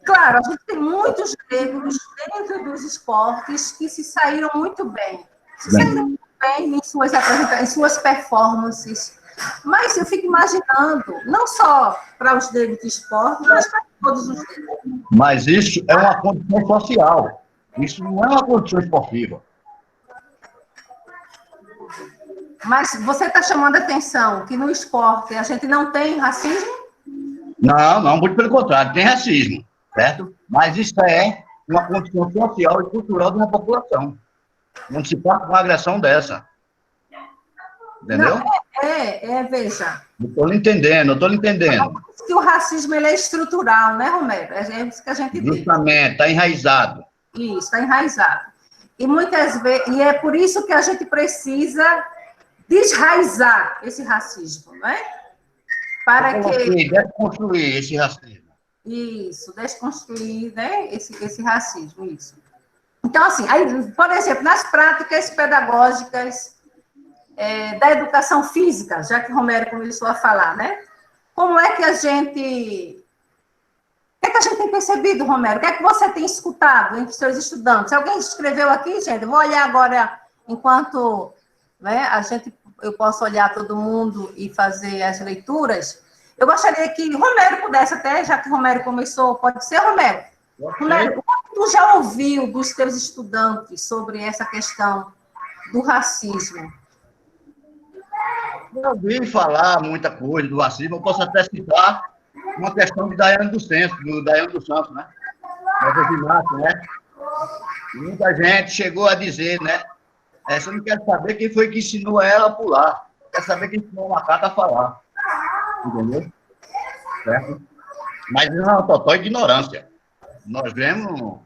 Claro, a gente tem muitos negros dentro dos esportes que se saíram muito bem. Saíram muito bem em suas performances. Mas eu fico imaginando, não só para os negros de esporte, mas para todos os negros. Mas isso é uma condição social. Isso não é uma condição esportiva. Mas você está chamando a atenção que no esporte a gente não tem racismo? Não, muito pelo contrário, tem racismo, certo? Mas isso é uma condição social e cultural de uma população. Não se parte com uma agressão dessa. Entendeu? Não, veja. Eu estou lhe entendendo. Que o racismo ele é estrutural, né, Romero? É isso que a gente diz. Justamente, está enraizado. Isso, está enraizado. E muitas vezes, e é por isso que a gente precisa desraizar esse racismo, né? Para que... Desconstruir esse racismo. Isso, desconstruir, né, esse racismo, isso. Então, assim, aí, por exemplo, nas práticas pedagógicas da educação física, já que o Romero começou a falar, né? Como é que a gente... O que é que a gente tem percebido, Romero? O que é que você tem escutado entre os seus estudantes? Alguém escreveu aqui, gente? Eu vou olhar agora, enquanto, né, eu posso olhar todo mundo e fazer as leituras. Eu gostaria que Romero pudesse até, já que Romero começou, pode ser, Romero? Romero, o que tu já ouviu dos teus estudantes sobre essa questão do racismo? Eu ouvi falar muita coisa do racismo, eu posso até citar uma questão de Daiane dos Santos, né? Né? Muita gente chegou a dizer, né? Você não quer saber quem foi que ensinou ela a pular, quer saber quem ensinou o macaco a falar. Entendeu? Certo? Mas é uma total ignorância. Nós vemos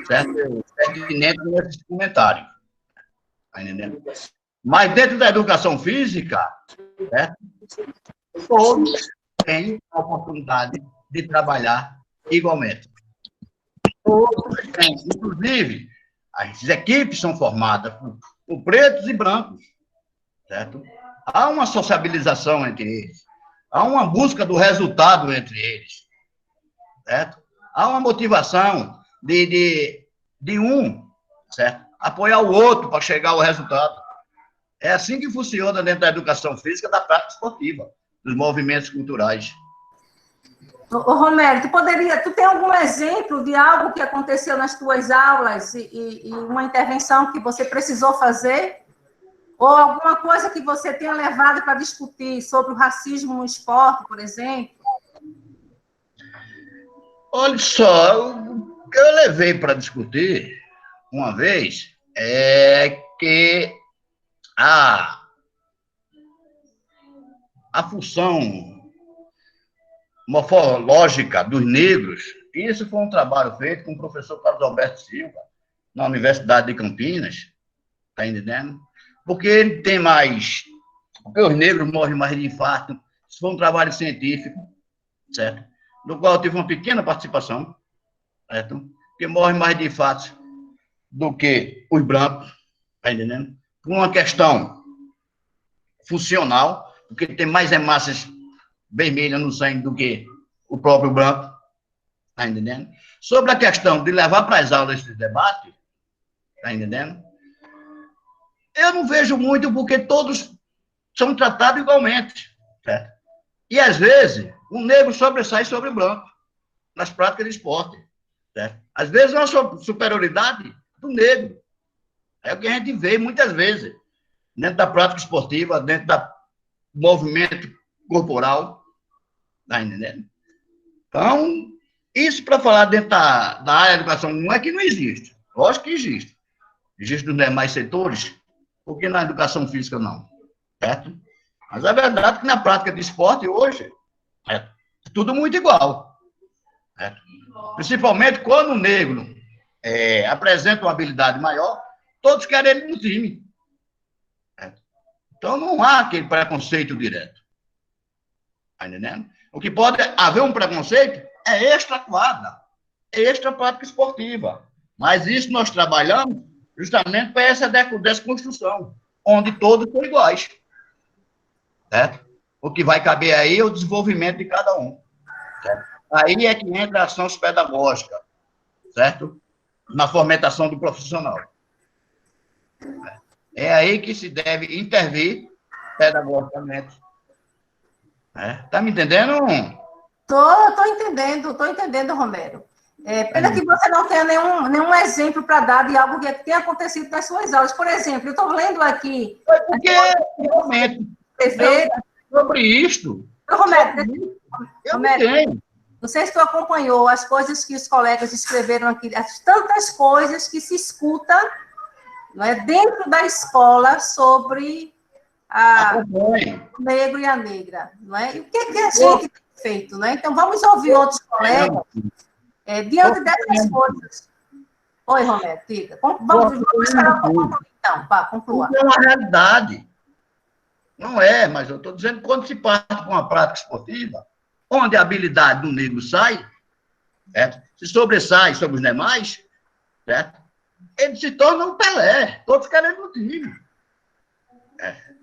certo pertinente nesses comentários. Tá entendendo? Mas dentro da educação física, certo? Todos têm a oportunidade de trabalhar igualmente. Todos têm. Inclusive, as equipes são formadas por pretos e brancos, certo? Há uma sociabilização entre eles. Há uma busca do resultado entre eles, certo? Há uma motivação de um, certo? Apoiar o outro para chegar ao resultado. É assim que funciona dentro da educação física, da prática esportiva, dos movimentos culturais. Ô, Romero, tu tem algum exemplo de algo que aconteceu nas tuas aulas e uma intervenção que você precisou fazer? Ou alguma coisa que você tenha levado para discutir sobre o racismo no esporte, por exemplo? Olha só, o que eu levei para discutir uma vez é que a função morfológica dos negros, isso foi um trabalho feito com o professor Carlos Alberto Silva, na Universidade de Campinas, tá entendendo? Porque ele tem mais... Porque os negros morrem mais de infarto. Isso foi um trabalho científico, certo? No qual eu tive uma pequena participação, certo? Que morrem mais de infarto do que os brancos, tá entendendo? Por uma questão funcional, porque tem mais hemácias vermelhas no sangue do que o próprio branco, tá entendendo? Sobre a questão de levar para as aulas esse debate, tá entendendo? Eu não vejo muito, porque todos são tratados igualmente, certo? E, às vezes, o negro sobressai sobre o branco, nas práticas de esporte, certo? Às vezes, é uma superioridade do negro. É o que a gente vê muitas vezes, dentro da prática esportiva, dentro do movimento corporal, tá entendendo? Então, isso para falar dentro da área da educação, não é que não existe. Lógico que existe. Existe nos demais setores, porque na educação física não, certo? Mas é verdade que na prática de esporte hoje é tudo muito igual, certo? Principalmente quando o negro apresenta uma habilidade maior, todos querem ele no time, certo? Então não há aquele preconceito direto, tá entendendo? O que pode haver um preconceito é extra-quadra, extra-prática esportiva, mas isso nós trabalhamos justamente para essa desconstrução, onde todos são iguais, certo? O que vai caber aí é o desenvolvimento de cada um, certo? Aí é que entra a ação pedagógica, certo? Na fomentação do profissional. É aí que se deve intervir pedagogicamente. Tá me entendendo? Tô entendendo, Romero. Pena que você não tenha nenhum exemplo para dar de algo que tenha acontecido nas suas aulas. Por exemplo, eu estou lendo aqui... Porque, realmente, sobre isto... Romero, não tenho. Não sei se tu acompanhou as coisas que os colegas escreveram aqui, as tantas coisas que se escuta, não é, dentro da escola sobre o negro e a negra, não é? E o que a gente tem feito, né? Então, vamos ouvir outros colegas diante dessas coisas. Oi, Romero, diga. Vamos esperar um pouco, então, conclua. É uma realidade. Não é, mas eu estou dizendo que quando se parte com uma prática esportiva, onde a habilidade do negro sai, certo? Se sobressai sobre os demais, certo? Ele se torna um Pelé, todos querem no time.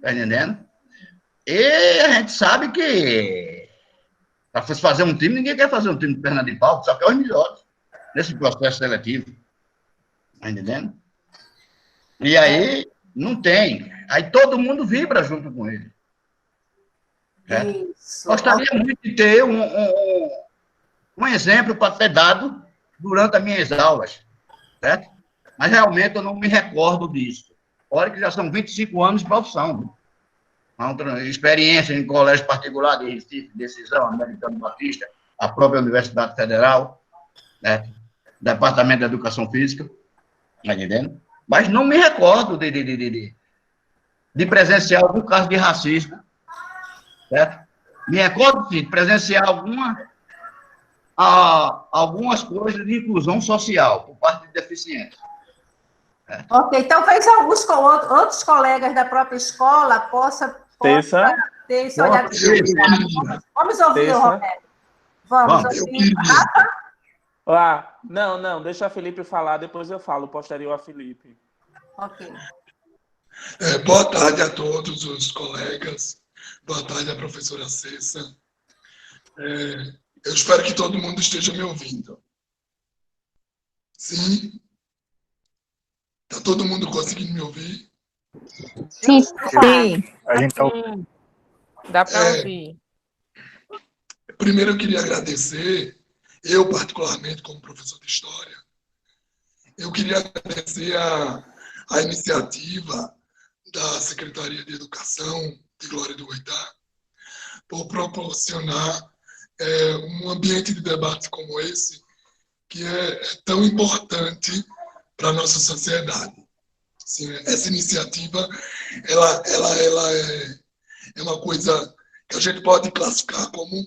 Tá entendendo? E a gente sabe que para fazer um time, ninguém quer fazer um time de perna de pau, só quer os melhores nesse processo seletivo. Tá entendendo? E aí, não tem. Aí todo mundo vibra junto com ele. Isso. Gostaria muito de ter um exemplo para ser dado durante as minhas aulas, certo? Mas realmente eu não me recordo disso. Olha que já são 25 anos de profissão. Uma experiência em colégio particular de Recife, Decisão, Americano Batista, a própria Universidade Federal, né? Departamento de Educação Física, tá entendendo? Mas não me recordo de presenciar algum caso de racismo, certo? Me recordo, sim, de presenciar algumas coisas de inclusão social por parte de deficientes. Ok, talvez outros colegas da própria escola possam ter esse olhar diferenciado. Vamos ouvir, Roberto. Vamos ouvir. Não, deixa a Felipe falar, depois eu falo, posterior a Felipe. Ok. Boa tarde a todos os colegas, boa tarde à professora Cessa. Eu espero que todo mundo esteja me ouvindo. Sim? Está todo mundo conseguindo me ouvir? Sim. A gente tá... Dá para ouvir. Primeiro eu queria agradecer, eu particularmente como professor de História, eu queria agradecer a iniciativa da Secretaria de Educação de Glória do Goitá por proporcionar um ambiente de debate como esse, que é tão importante para a nossa sociedade. Assim, essa iniciativa ela é uma coisa que a gente pode classificar como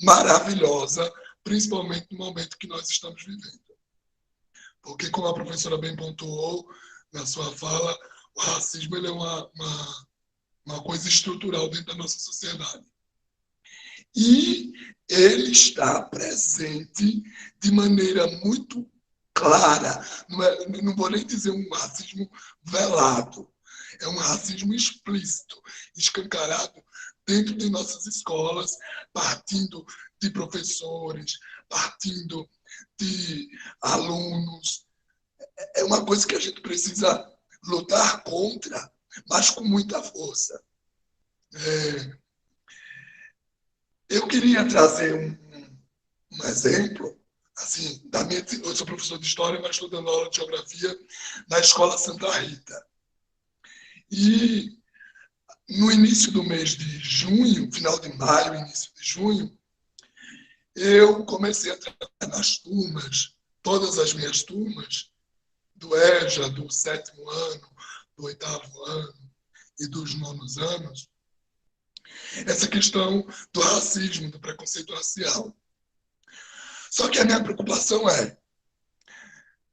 maravilhosa, principalmente no momento que nós estamos vivendo. Porque, como a professora bem pontuou na sua fala, o racismo ele é uma coisa estrutural dentro da nossa sociedade. E ele está presente de maneira muito clara. Não vou nem dizer um racismo velado. É um racismo explícito, escancarado dentro de nossas escolas, partindo de professores, partindo de alunos. É uma coisa que a gente precisa lutar contra, mas com muita força. Eu queria trazer um exemplo, assim, eu sou professor de História, mas estou dando aula de Geografia na Escola Santa Rita. E no início do mês de junho, final de maio, início de junho, eu comecei a trabalhar nas turmas, todas as minhas turmas, do EJA, do 7º ano, do 8º ano e dos 9º anos, essa questão do racismo, do preconceito racial. Só que a minha preocupação é,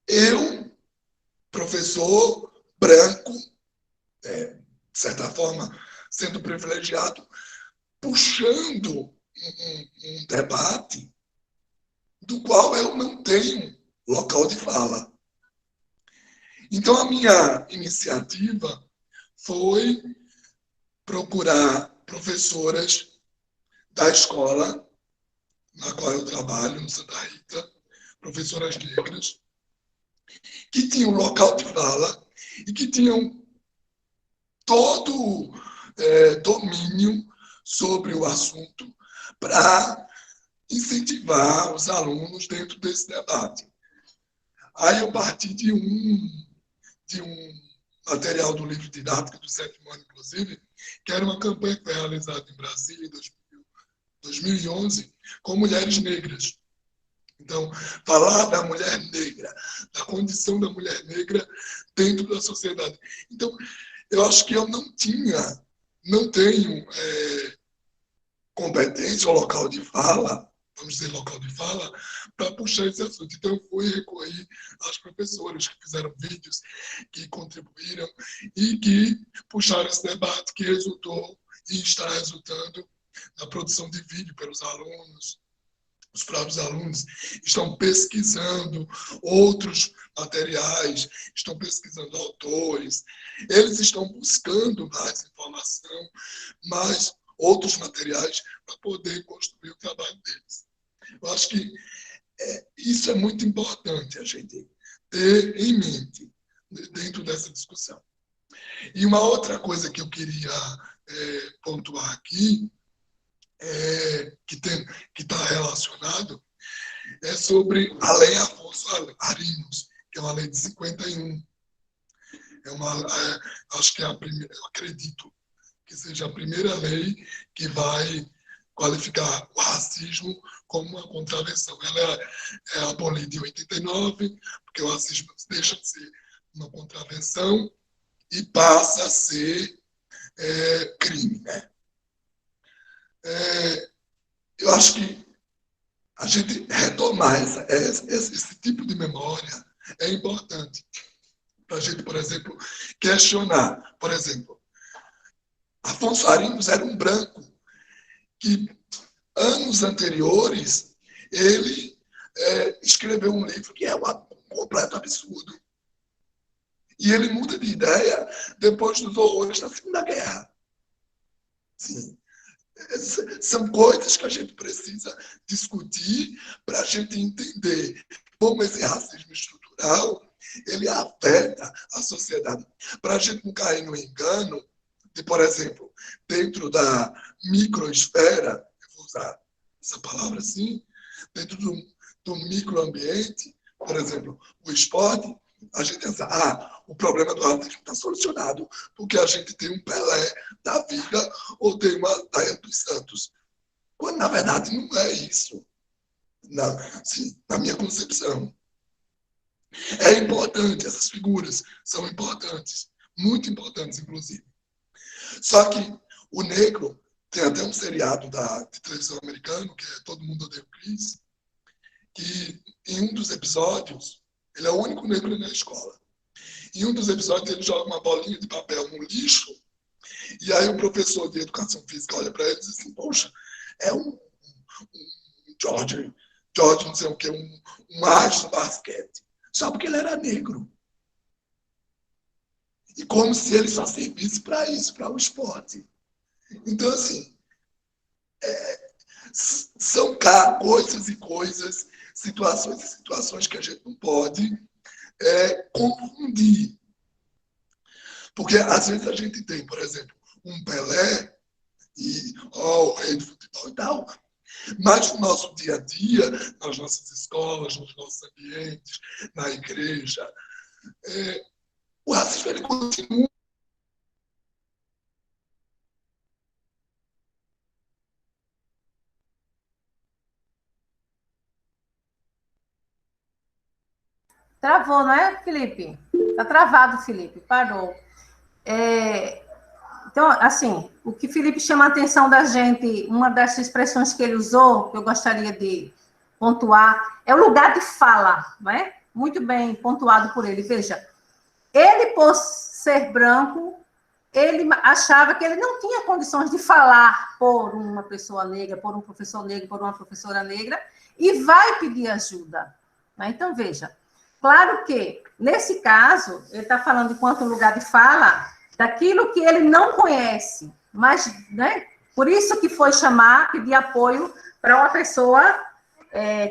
eu, professor branco, de certa forma, sendo privilegiado, puxando um debate do qual eu não tenho local de fala. Então, a minha iniciativa foi procurar professoras da escola na qual eu trabalho, no Santa Rita, professoras negras, que tinham local de fala e que tinham todo domínio sobre o assunto para incentivar os alunos dentro desse debate. Aí eu parti de um material do livro didático do 7º ano, inclusive, que era uma campanha que foi realizada em Brasília em 2011 com mulheres negras. Então, falar da mulher negra, da condição da mulher negra dentro da sociedade. Então, eu acho que eu não tenho competência ou local de fala, vamos dizer local de fala, para puxar esse assunto. Então, eu fui recorrer às professoras que fizeram vídeos, que contribuíram e que puxaram esse debate que resultou e está resultando na produção de vídeo pelos alunos. Os próprios alunos estão pesquisando outros materiais, estão pesquisando autores, eles estão buscando mais informação, mais outros materiais para poder construir o trabalho deles. Eu acho que isso é muito importante a gente ter em mente dentro dessa discussão. E uma outra coisa que eu queria pontuar aqui, que está relacionado, é sobre a Lei Afonso Arinos, que é uma lei de 51. Acho que é a primeira, eu acredito que seja a primeira lei que vai qualificar o racismo como uma contravenção. Ela é abolida em 89, porque o racismo deixa de ser uma contravenção e passa a ser crime, né? Eu acho que gente retomar esse tipo de memória é importante. Para a gente, por exemplo, questionar. Por exemplo, Afonso Arinos era um branco que, anos anteriores, ele escreveu um livro que é um completo absurdo. E ele muda de ideia depois dos horrores da Segunda Guerra. Sim. São coisas que a gente precisa discutir para a gente entender como esse racismo estrutural ele afeta a sociedade. Para a gente não cair no engano de, por exemplo, dentro da microesfera, eu vou usar essa palavra assim, dentro do microambiente, por exemplo, o esporte, a gente pensa, o problema do racismo está solucionado porque a gente tem um Pelé da vida ou tem uma Daiane dos Santos. Quando, na verdade, não é isso. Na minha concepção. É importante, essas figuras são importantes, muito importantes, inclusive. Só que o negro, tem até um seriado de televisão americano, que é Todo Mundo Odeia o Chris, que em um dos episódios, ele é o único negro na escola. Em um dos episódios, ele joga uma bolinha de papel no lixo, e aí o professor de educação física olha para ele e diz assim, poxa, é um George não sei o que, um astro do basquete. Só porque ele era negro. E como se ele só servisse para isso, para o esporte. Então, assim, são coisas e coisas, situações e situações que a gente não pode confundir. Porque, às vezes, a gente tem, por exemplo, um Pelé e o rei do futebol e tal, mas no nosso dia a dia, nas nossas escolas, nos nossos ambientes, na igreja, o racismo ele continua. Travou, não é, Felipe? Está travado, Felipe. Parou. Então, assim, o que Felipe chama a atenção da gente, uma das expressões que ele usou, que eu gostaria de pontuar, é o lugar de fala, não é? Muito bem pontuado por ele. Veja, ele, por ser branco, ele achava que ele não tinha condições de falar por uma pessoa negra, por um professor negro, por uma professora negra, e vai pedir ajuda. Né? Então, veja, claro que, nesse caso, ele está falando enquanto lugar de fala, daquilo que ele não conhece, mas, né, por isso que foi pedir apoio para uma pessoa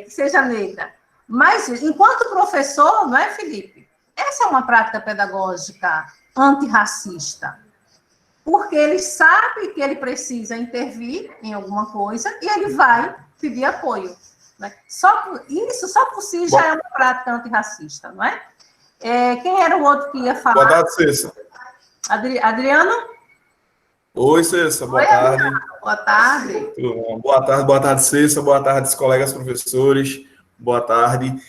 que seja negra. Mas, enquanto professor, não é, Felipe? Essa é uma prática pedagógica antirracista, porque ele sabe que ele precisa intervir em alguma coisa e ele vai pedir apoio. Né? Só por si já é uma prática antirracista, não é? Quem era o outro que ia falar? Boa tarde, Cessa. Adriano? Oi, Cessa, boa tarde. Boa tarde. Boa tarde, Cessa, boa tarde, colegas professores, boa tarde.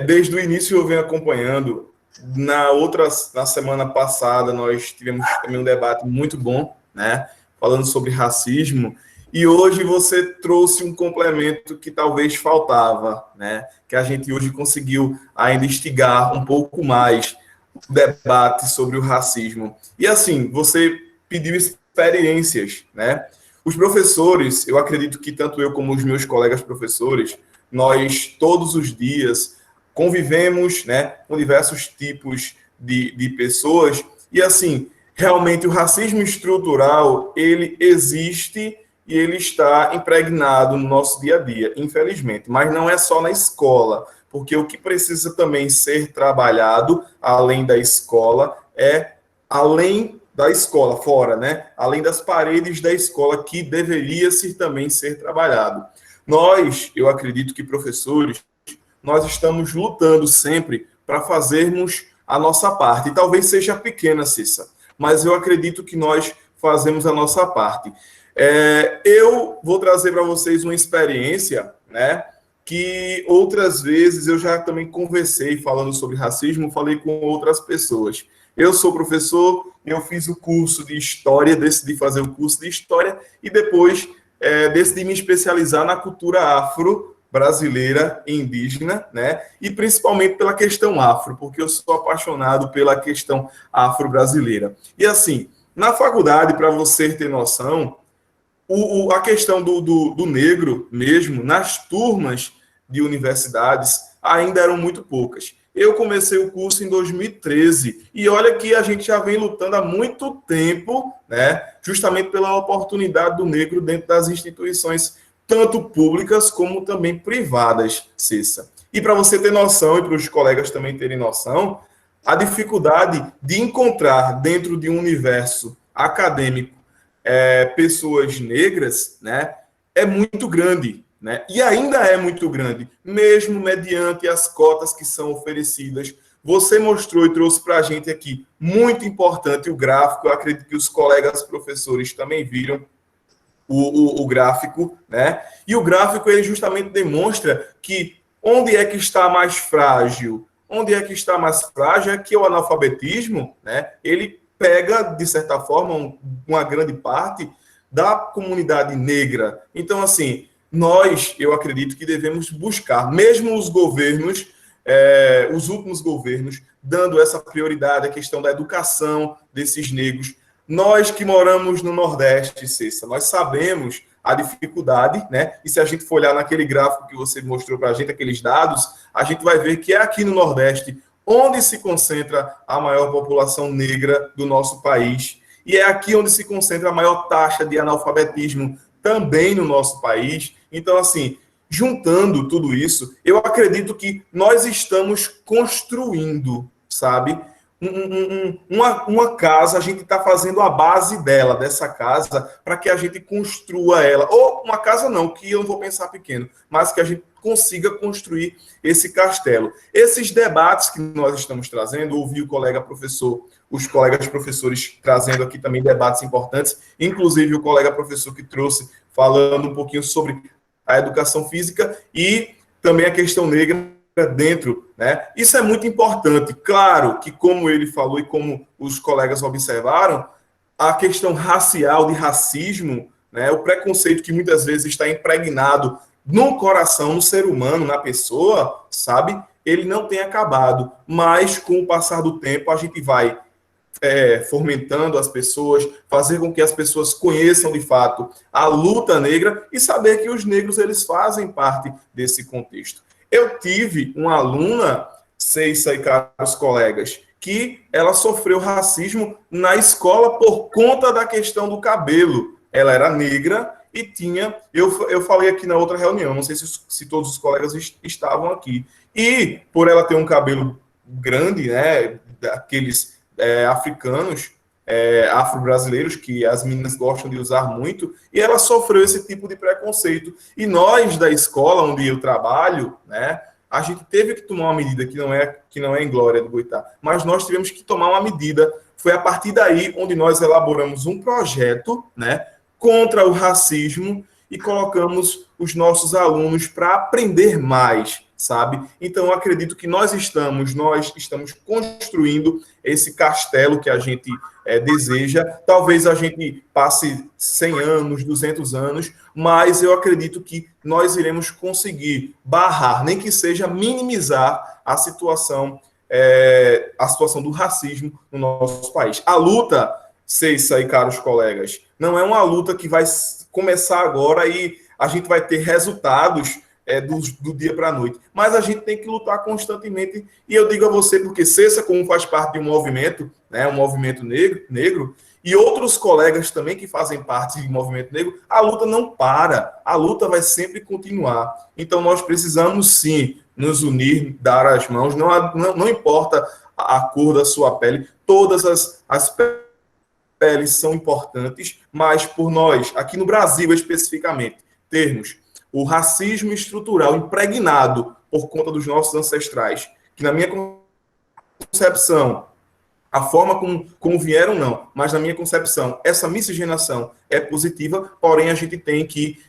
Desde o início eu venho acompanhando, na semana passada nós tivemos também um debate muito bom, né, falando sobre racismo, e hoje você trouxe um complemento que talvez faltava, né, que a gente hoje conseguiu ainda instigar um pouco mais o debate sobre o racismo. E assim, você pediu experiências, né? Os professores, eu acredito que tanto eu como os meus colegas professores, nós todos os dias convivemos, né, com diversos tipos de pessoas, e assim, realmente o racismo estrutural, ele existe e ele está impregnado no nosso dia a dia, infelizmente, mas não é só na escola, porque o que precisa também ser trabalhado, além da escola, além da escola, fora, né? Além das paredes da escola, que deveria também ser trabalhado. Nós, eu acredito que professores, nós estamos lutando sempre para fazermos a nossa parte. E talvez seja pequena, Cissa, mas eu acredito que nós fazemos a nossa parte. Eu vou trazer para vocês uma experiência, né, que outras vezes eu já também conversei falando sobre racismo, falei com outras pessoas. Eu sou professor, eu fiz o curso de História, decidi fazer o curso de História e depois decidi me especializar na cultura afro brasileira e indígena, né? E principalmente pela questão afro, porque eu sou apaixonado pela questão afro-brasileira. E assim, na faculdade, para você ter noção, a questão do negro mesmo, nas turmas de universidades, ainda eram muito poucas. Eu comecei o curso em 2013, e olha que a gente já vem lutando há muito tempo, né, justamente pela oportunidade do negro dentro das instituições, tanto públicas como também privadas, Cissa. E para você ter noção, e para os colegas também terem noção, a dificuldade de encontrar dentro de um universo acadêmico pessoas negras, né, é muito grande, né, e ainda é muito grande, mesmo mediante as cotas que são oferecidas. Você mostrou e trouxe para a gente aqui, muito importante, o gráfico. Eu acredito que os colegas professores também viram o gráfico, né, e o gráfico ele justamente demonstra que onde é que está mais frágil? Onde é que está mais frágil é que o analfabetismo, né, ele pega, de certa forma, uma grande parte da comunidade negra. Então, assim, eu acredito que devemos buscar, mesmo os governos, os últimos governos, dando essa prioridade à questão da educação desses negros. Nós que moramos no Nordeste, Cessa, nós sabemos a dificuldade, né? E se a gente for olhar naquele gráfico que você mostrou para a gente, aqueles dados, a gente vai ver que é aqui no Nordeste onde se concentra a maior população negra do nosso país. E é aqui onde se concentra a maior taxa de analfabetismo também no nosso país. Então, assim, juntando tudo isso, eu acredito que nós estamos construindo, sabe, uma casa, a gente está fazendo a base dela, dessa casa, para que a gente construa ela. Ou uma casa não, que eu não vou pensar pequeno, mas que a gente consiga construir esse castelo. Esses debates que nós estamos trazendo, ouvi o colega professor, os colegas professores trazendo aqui também debates importantes, inclusive o colega professor que trouxe falando um pouquinho sobre a educação física e também a questão negra dentro, né? Isso é muito importante. Claro que, como ele falou e como os colegas observaram, a questão racial, de racismo, né, o preconceito que muitas vezes está impregnado no coração, no ser humano, na pessoa, sabe? Ele não tem acabado, mas com o passar do tempo a gente vai fomentando as pessoas, fazer com que as pessoas conheçam de fato a luta negra e saber que os negros eles fazem parte desse contexto. Eu tive uma aluna, Cessa e caros colegas, que ela sofreu racismo na escola por conta da questão do cabelo. Ela era negra e tinha... Eu falei aqui na outra reunião, não sei se todos os colegas estavam aqui. E por ela ter um cabelo grande, né, daqueles africanos, afro-brasileiros, que as meninas gostam de usar muito, e ela sofreu esse tipo de preconceito. E nós, da escola onde eu trabalho, né, a gente teve que tomar uma medida que não é em glória do Goitá, mas nós tivemos que tomar uma medida. Foi a partir daí onde nós elaboramos um projeto, né, contra o racismo e colocamos os nossos alunos para aprender mais, sabe? Então, eu acredito que nós estamos construindo esse castelo que a gente deseja. Talvez a gente passe 100 anos, 200 anos, mas eu acredito que nós iremos conseguir barrar, nem que seja minimizar a situação do racismo no nosso país. A luta, Cessa e caros colegas, não é uma luta que vai começar agora e a gente vai ter resultados do dia para a noite. Mas a gente tem que lutar constantemente. E eu digo a você, porque Cessa, como faz parte de um movimento, né, um movimento negro, e outros colegas também que fazem parte do movimento negro, a luta não para. A luta vai sempre continuar. Então, nós precisamos, sim, nos unir, dar as mãos. Não importa a cor da sua pele. Todas as peles são importantes, mas por nós, aqui no Brasil especificamente, termos o racismo estrutural impregnado por conta dos nossos ancestrais, que na minha concepção, a forma como vieram não, mas na minha concepção, essa miscigenação é positiva, porém a gente tem que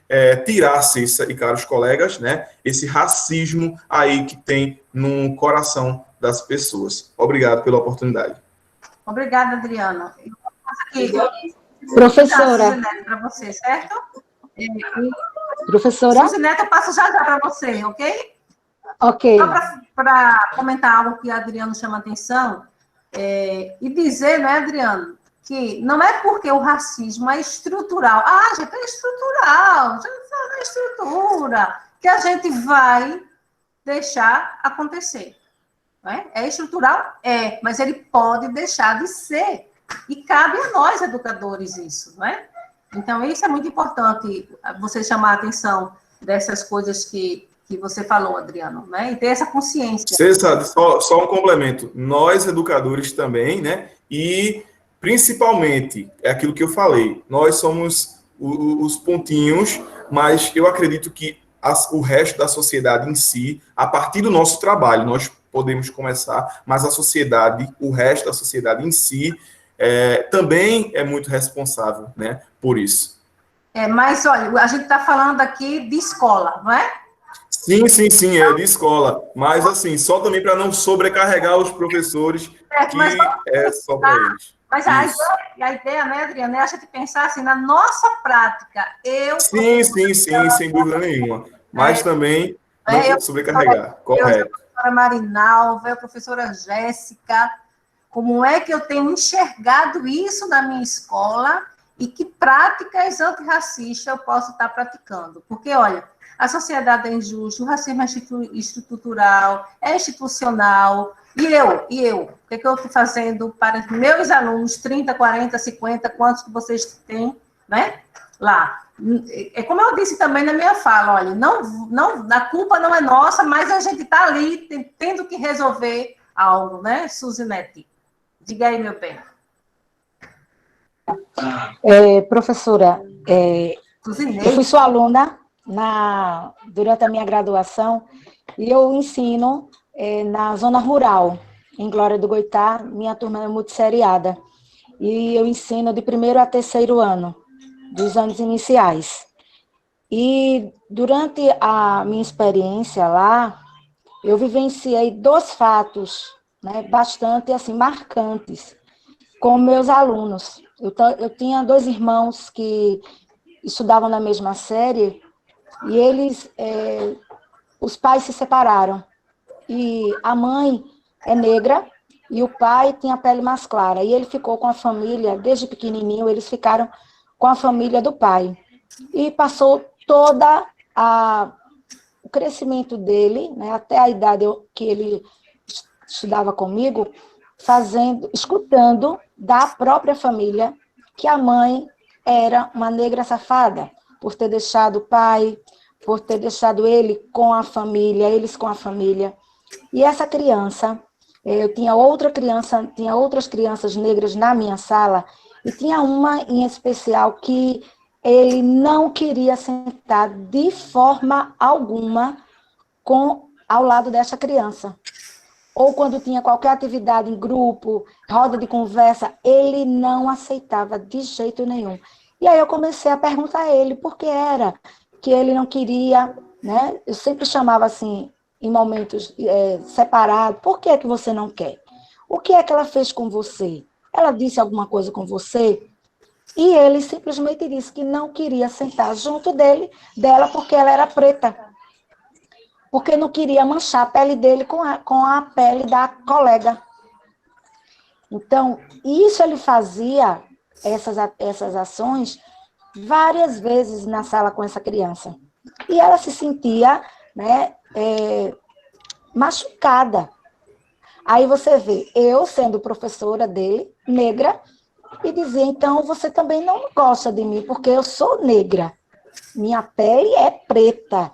tirar, Cessa e caros colegas, né, esse racismo aí que tem no coração das pessoas. Obrigado pela oportunidade. Obrigada, Adriana. Professora. Para você, certo? Professora? Suzinete, eu passo já para você, ok? Ok. Só para comentar algo que a Adriano chama atenção, e dizer, né, Adriano, que não é porque o racismo é estrutural, gente, é estrutural, já está na estrutura, que a gente vai deixar acontecer. Não é? É estrutural? Mas ele pode deixar de ser. E cabe a nós, educadores, isso, não é? Então, isso é muito importante, você chamar a atenção dessas coisas que você falou, Adriano, né? E ter essa consciência. César, só um complemento. Nós, educadores, também, né? E, principalmente, é aquilo que eu falei, nós somos os pontinhos, mas eu acredito que o resto da sociedade em si, a partir do nosso trabalho, nós podemos começar, mas a sociedade, o resto da sociedade em si, também é muito responsável, né, por isso. Mas, olha, a gente está falando aqui de escola, não é? Sim, é de escola. Mas, assim, só também para não sobrecarregar os professores, que é só para eles. Mas a ideia, né, Adriana, é a gente pensar assim, na nossa prática. Sim, sem dúvida nenhuma. Mas também não sobrecarregar, correto. A professora Marinalva, a professora Jéssica, como é que eu tenho enxergado isso na minha escola e que práticas antirracistas eu posso estar praticando? Porque, olha, a sociedade é injusta, o racismo é estrutural, é institucional. E eu? O que eu estou fazendo para os meus alunos, 30, 40, 50, quantos que vocês têm, né? Lá. É como eu disse também na minha fala, olha, não, a culpa não é nossa, mas a gente está ali tendo que resolver algo, né, Suzinete? Diga aí, meu bem. Professora, eu fui sua aluna durante a minha graduação e eu ensino na zona rural, em Glória do Goitá. Minha turma é multisseriada e eu ensino de 1º a 3º ano, dos anos iniciais. E durante a minha experiência lá, eu vivenciei 2 fatos, né, bastante assim, marcantes com meus alunos. Eu tinha 2 irmãos que estudavam na mesma série e eles, os pais se separaram. E a mãe é negra e o pai tinha a pele mais clara. E ele ficou com a família, desde pequenininho, eles ficaram com a família do pai. E passou toda o crescimento dele, né, até a idade que ele estudava comigo, escutando da própria família que a mãe era uma negra safada, por ter deixado o pai, por ter deixado eles com a família. E essa criança, eu tinha outras crianças negras na minha sala, e tinha uma em especial que ele não queria sentar de forma alguma ao lado dessa criança. Ou quando tinha qualquer atividade em grupo, roda de conversa, ele não aceitava de jeito nenhum. E aí eu comecei a perguntar a ele por que era que ele não queria, né? Eu sempre chamava assim, em momentos separados, por que é que você não quer? O que é que ela fez com você? Ela disse alguma coisa com você? E ele simplesmente disse que não queria sentar junto dela porque ela era preta. Porque não queria manchar a pele dele com a pele da colega. Então, isso ele fazia, essas ações, várias vezes na sala com essa criança. E ela se sentia, né, machucada. Aí você vê, eu sendo professora dele, negra, e dizia, então, você também não gosta de mim, porque eu sou negra. Minha pele é preta.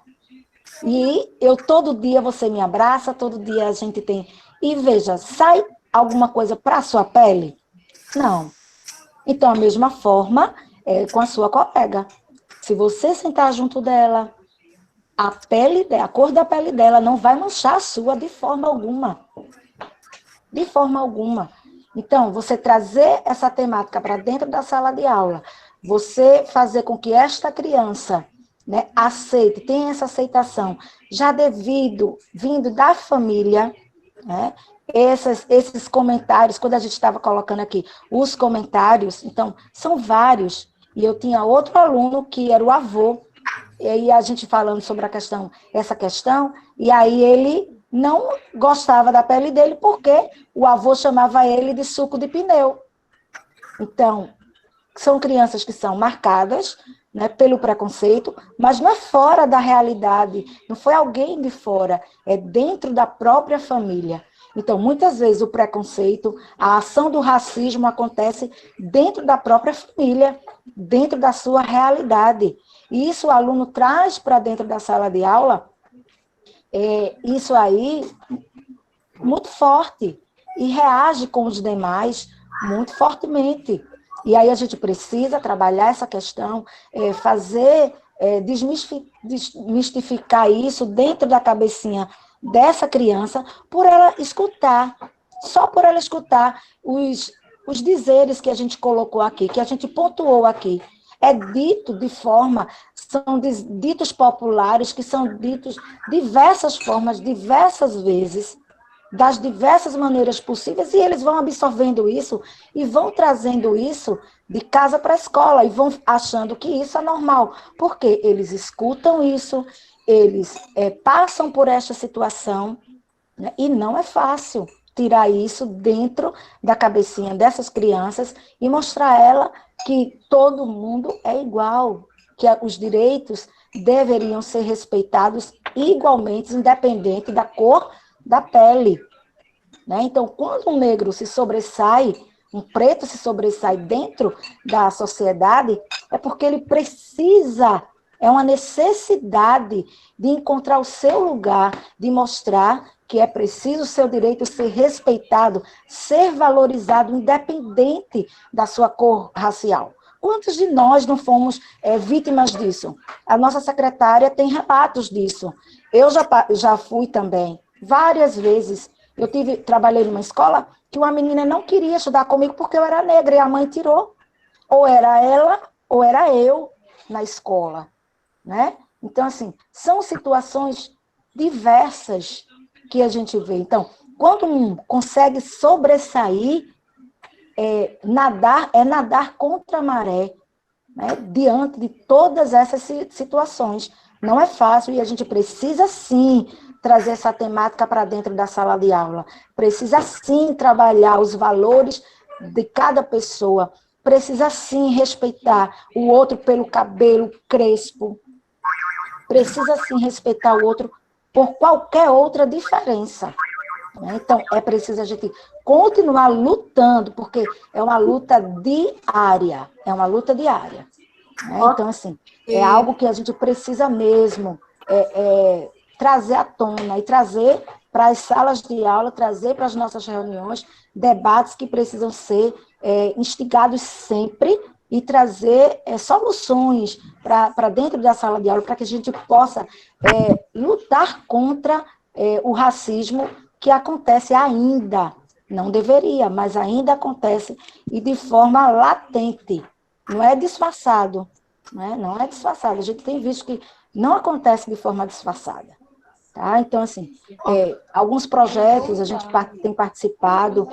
E todo dia você me abraça, todo dia a gente tem... E veja, sai alguma coisa para a sua pele? Não. Então, a mesma forma com a sua colega. Se você sentar junto dela, a cor da pele dela não vai manchar a sua de forma alguma. De forma alguma. Então, você trazer essa temática para dentro da sala de aula, você fazer com que esta criança, né, aceite, tenha essa aceitação, já vindo da família, né, esses comentários, quando a gente estava colocando aqui, os comentários, então, são vários, e eu tinha outro aluno que era o avô, E aí a gente falando sobre essa questão, e aí ele não gostava da pele dele porque o avô chamava ele de suco de pneu. Então, são crianças que são marcadas, né, pelo preconceito, mas não é fora da realidade, não foi alguém de fora, é dentro da própria família. Então, muitas vezes o preconceito, a ação do racismo acontece dentro da própria família, dentro da sua realidade. E isso o aluno traz para dentro da sala de aula, isso aí, muito forte, e reage com os demais muito fortemente. E aí a gente precisa trabalhar essa questão, desmistificar isso dentro da cabecinha dessa criança, por ela escutar, só por ela escutar os dizeres que a gente colocou aqui, que a gente pontuou aqui. É dito de forma, são ditos populares, que são ditos diversas formas, diversas vezes, das diversas maneiras possíveis, e eles vão absorvendo isso e vão trazendo isso de casa para a escola e vão achando que isso é normal, porque eles escutam isso, eles passam por esta situação, né, e não é fácil tirar isso dentro da cabecinha dessas crianças e mostrar a ela que todo mundo é igual, que os direitos deveriam ser respeitados igualmente, independente da cor da pele. Né? Então, quando um negro se sobressai, um preto se sobressai dentro da sociedade, é porque ele precisa, é uma necessidade de encontrar o seu lugar, de mostrar que é preciso o seu direito ser respeitado, ser valorizado, independente da sua cor racial. Quantos de nós não fomos vítimas disso? A nossa secretária tem relatos disso. Eu já fui também, várias vezes. Eu trabalhei numa escola que uma menina não queria estudar comigo porque eu era negra, e a mãe tirou. Ou era ela, ou era eu na escola. Né? Então, assim, são situações diversas que a gente vê. Então, quando um consegue sobressair, nadar contra a maré, né, diante de todas essas situações. Não é fácil e a gente precisa, sim, trazer essa temática para dentro da sala de aula. Precisa, sim, trabalhar os valores de cada pessoa. Precisa, sim, respeitar o outro pelo cabelo crespo. Precisa, sim, respeitar o outro por qualquer outra diferença. Então, é preciso a gente continuar lutando, porque é uma luta diária. É uma luta diária. Né? Então, assim, é algo que a gente precisa mesmo trazer à tona e trazer para as salas de aula, trazer para as nossas reuniões, debates que precisam ser instigados sempre e trazer soluções para dentro da sala de aula, para que a gente possa lutar contra o racismo que acontece ainda, não deveria, mas ainda acontece, e de forma latente, não é disfarçado, né? Não é disfarçado, a gente tem visto que não acontece de forma disfarçada. Tá? Então, assim, alguns projetos a gente tem participado,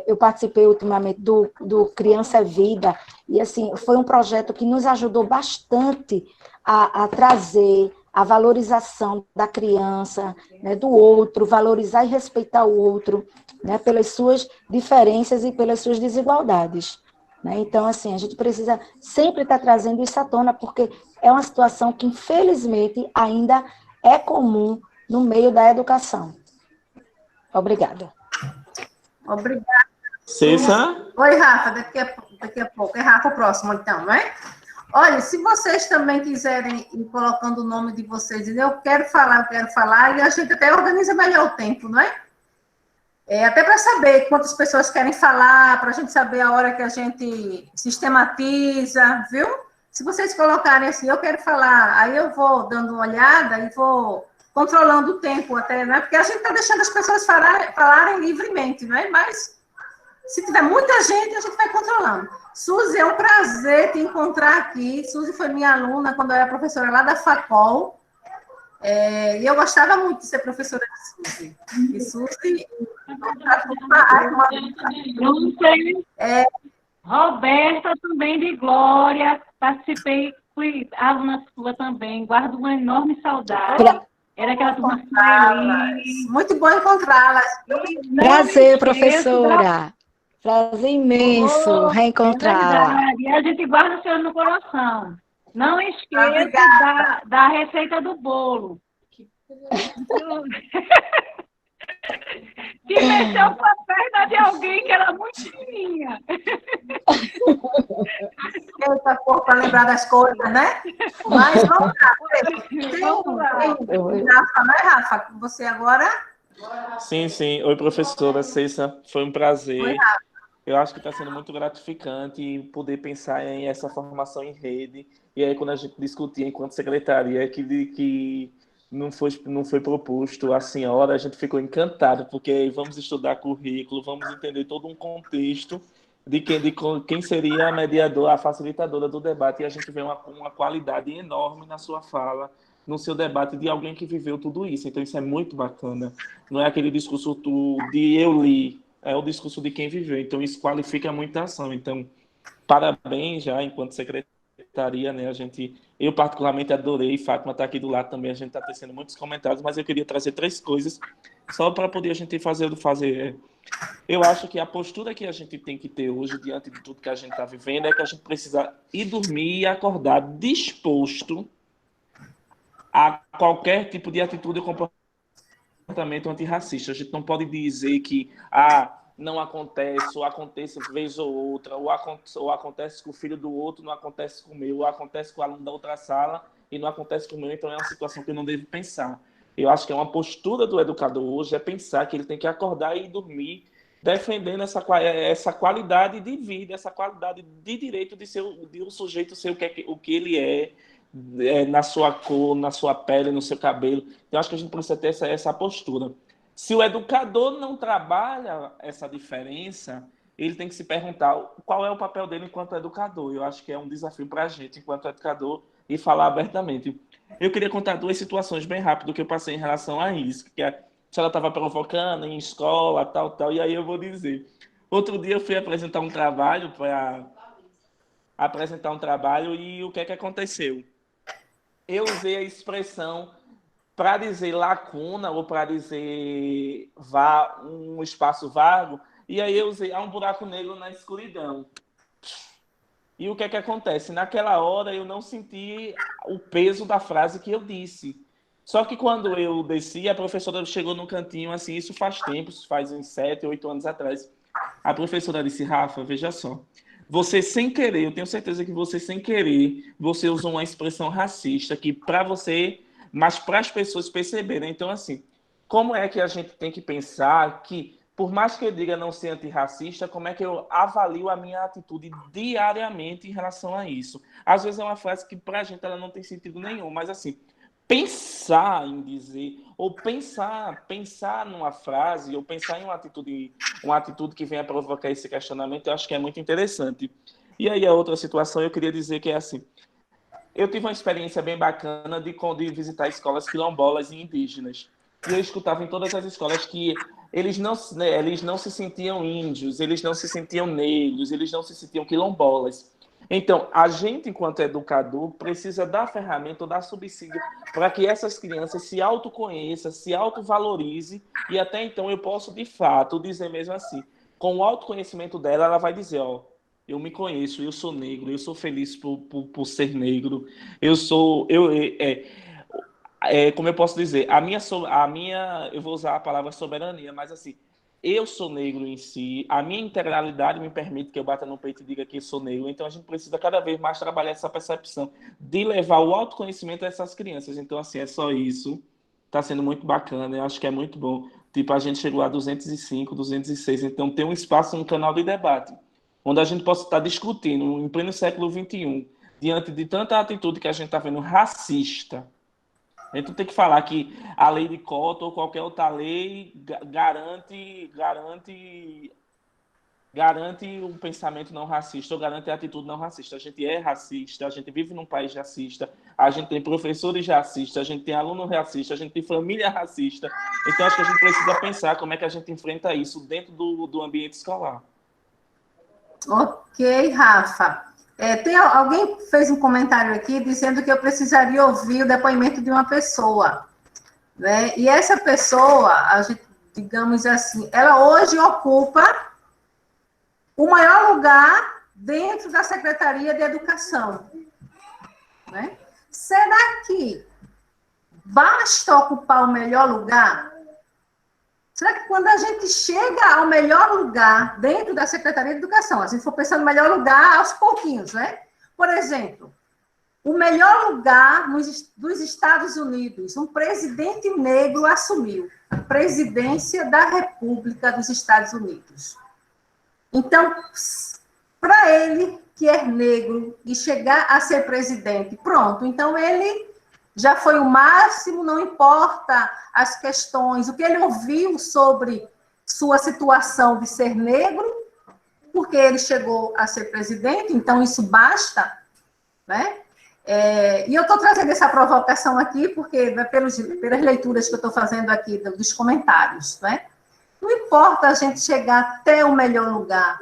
eu participei ultimamente do Criança é Vida, e assim, foi um projeto que nos ajudou bastante a trazer a valorização da criança, né, do outro, valorizar e respeitar o outro, né, pelas suas diferenças e pelas suas desigualdades. Né? Então, assim, a gente precisa sempre estar trazendo isso à tona, porque é uma situação que, infelizmente, ainda é comum no meio da educação. Obrigada. Obrigada. Cissa? Oi, Rafa, daqui a pouco. É Rafa o próximo, então, não é? Olha, se vocês também quiserem ir colocando o nome de vocês, dizer eu quero falar, e a gente até organiza melhor o tempo, não é? Até para saber quantas pessoas querem falar, para a gente saber a hora que a gente sistematiza, viu? Se vocês colocarem assim, eu quero falar, aí eu vou dando uma olhada e vou controlando o tempo até, né? Porque a gente está deixando as pessoas falarem livremente, não é? Mas se tiver muita gente, a gente vai controlando. Suzy, é um prazer te encontrar aqui. Suzy foi minha aluna quando eu era professora lá da Facol. E eu gostava muito de ser professora de Suzy. E Suzy... Roberta também de Glória, participei fui aluna sua também, guardo uma enorme saudade. Pra- Era aquela turma feliz. Muito bom encontrá-las. Prazer, professora. Prazer imenso É reencontrá-la. verdade. E a gente guarda o senhor no coração. Não esqueça Obrigada. da receita do bolo. Que mexeu com a perna de alguém que era muito fininha. Eita, pô, para lembrar das coisas, né? Mas vamos lá. Rafa, né, Rafa? Você agora? Sim, sim. Oi, professora Cessa. Foi um prazer. Oi, Rafa. Eu acho que está sendo muito gratificante poder pensar em essa formação em rede. E aí, quando a gente discutia enquanto secretaria que não foi proposto à senhora, a gente ficou encantado, porque aí vamos estudar currículo, vamos entender todo um contexto de quem seria a mediadora, a facilitadora do debate, e a gente vê uma qualidade enorme na sua fala, no seu debate, de alguém que viveu tudo isso. Então, isso é muito bacana. Não é aquele discurso de eu li, é o discurso de quem viveu. Então, isso qualifica muita ação. Então, parabéns já, enquanto secretaria, né? Eu particularmente adorei, Fátima está aqui do lado também, a gente está tecendo muitos comentários, mas eu queria trazer 3 coisas, só para poder a gente fazer. Eu acho que a postura que a gente tem que ter hoje, diante de tudo que a gente está vivendo, é que a gente precisa ir dormir e acordar disposto a qualquer tipo de atitude ou comportamento antirracista. A gente não pode dizer que não acontece, ou acontece vez ou outra, ou acontece com o filho do outro, não acontece com o meu, ou acontece com o aluno da outra sala e não acontece com o meu, então é uma situação que eu não devo pensar. Eu acho que é uma postura do educador hoje, é pensar que ele tem que acordar e dormir defendendo essa qualidade de vida, essa qualidade de direito de um sujeito ser o que ele é, na sua cor, na sua pele, no seu cabelo. Então, acho que a gente precisa ter essa postura. Se o educador não trabalha essa diferença, ele tem que se perguntar qual é o papel dele enquanto educador. Eu acho que é um desafio para a gente, enquanto educador, e falar abertamente. Eu queria contar 2 situações bem rápido que eu passei em relação a isso, que a senhora estava provocando em escola, tal, e aí eu vou dizer. Outro dia eu fui apresentar um trabalho e o que é que aconteceu? Eu usei a expressão para dizer lacuna ou para dizer um espaço vago, e aí eu usei um buraco negro na escuridão. E o que é que acontece? Naquela hora eu não senti o peso da frase que eu disse. Só que quando eu desci, a professora chegou no cantinho, assim, isso faz tempo, isso faz uns 7, 8 anos atrás. A professora disse: Rafa, veja só, você sem querer, eu tenho certeza que você sem querer, você usou uma expressão racista que para você, mas para as pessoas perceberem. Então, assim, como é que a gente tem que pensar que, por mais que eu diga não ser antirracista, como é que eu avalio a minha atitude diariamente em relação a isso? Às vezes é uma frase que para a gente ela não tem sentido nenhum, mas assim, pensar em dizer, ou pensar numa frase, ou pensar em uma atitude que venha provocar esse questionamento, eu acho que é muito interessante. E aí a outra situação eu queria dizer que é assim, eu tive uma experiência bem bacana de visitar escolas quilombolas e indígenas. E eu escutava em todas as escolas que eles não se sentiam índios, eles não se sentiam negros, eles não se sentiam quilombolas. Então, a gente, enquanto educador, precisa dar ferramenta ou dar subsídio para que essas crianças se autoconheçam, se autovalorize, e até então eu posso, de fato, dizer mesmo assim, com o autoconhecimento dela, ela vai dizer, eu me conheço, eu sou negro, eu sou feliz por ser negro, como eu posso dizer, eu vou usar a palavra soberania, mas assim, eu sou negro em si, a minha integralidade me permite que eu bata no peito e diga que eu sou negro, então a gente precisa cada vez mais trabalhar essa percepção de levar o autoconhecimento a essas crianças. Então, assim, é só isso, está sendo muito bacana, eu acho que é muito bom. Tipo, a gente chegou a 205, 206, então tem um espaço, um canal de debate, onde a gente possa estar discutindo, em pleno século XXI, diante de tanta atitude que a gente está vendo racista. Então tem que falar que a lei de cota ou qualquer outra lei garante um pensamento não racista ou garante a atitude não racista. A gente é racista, a gente vive num país racista, a gente tem professores racistas, a gente tem aluno racista, a gente tem família racista. Então acho que a gente precisa pensar como é que a gente enfrenta isso dentro do ambiente escolar. Ok, Rafa. Alguém fez um comentário aqui dizendo que eu precisaria ouvir o depoimento de uma pessoa, né? E essa pessoa, digamos assim, ela hoje ocupa o maior lugar dentro da Secretaria de Educação, né? Será que basta ocupar o melhor lugar? Será que quando a gente chega ao melhor lugar dentro da Secretaria de Educação, a gente for pensando no melhor lugar aos pouquinhos, né? Por exemplo, o melhor lugar dos Estados Unidos, um presidente negro assumiu a presidência da República dos Estados Unidos. Então, para ele, que é negro, e chegar a ser presidente, pronto, então ele já foi o máximo, não importa as questões, o que ele ouviu sobre sua situação de ser negro, porque ele chegou a ser presidente, então isso basta, né? E eu estou trazendo essa provocação aqui, porque pelas leituras que eu estou fazendo aqui, dos comentários, né? Não importa a gente chegar até o melhor lugar,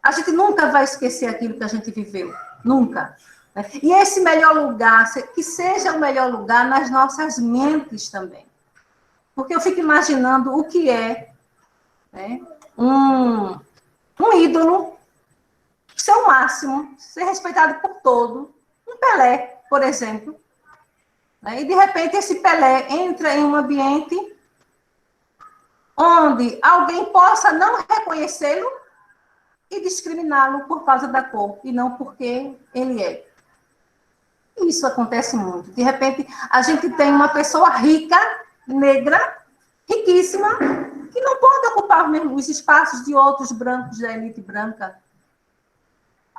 a gente nunca vai esquecer aquilo que a gente viveu, nunca. E esse melhor lugar, que seja o melhor lugar nas nossas mentes também. Porque eu fico imaginando o que é, né, um ídolo, ser o máximo, ser respeitado por todo, um Pelé, por exemplo. Né, e, de repente, esse Pelé entra em um ambiente onde alguém possa não reconhecê-lo e discriminá-lo por causa da cor, e não porque ele é. Isso acontece muito. De repente, a gente tem uma pessoa rica, negra, riquíssima, que não pode ocupar os espaços de outros brancos da elite branca.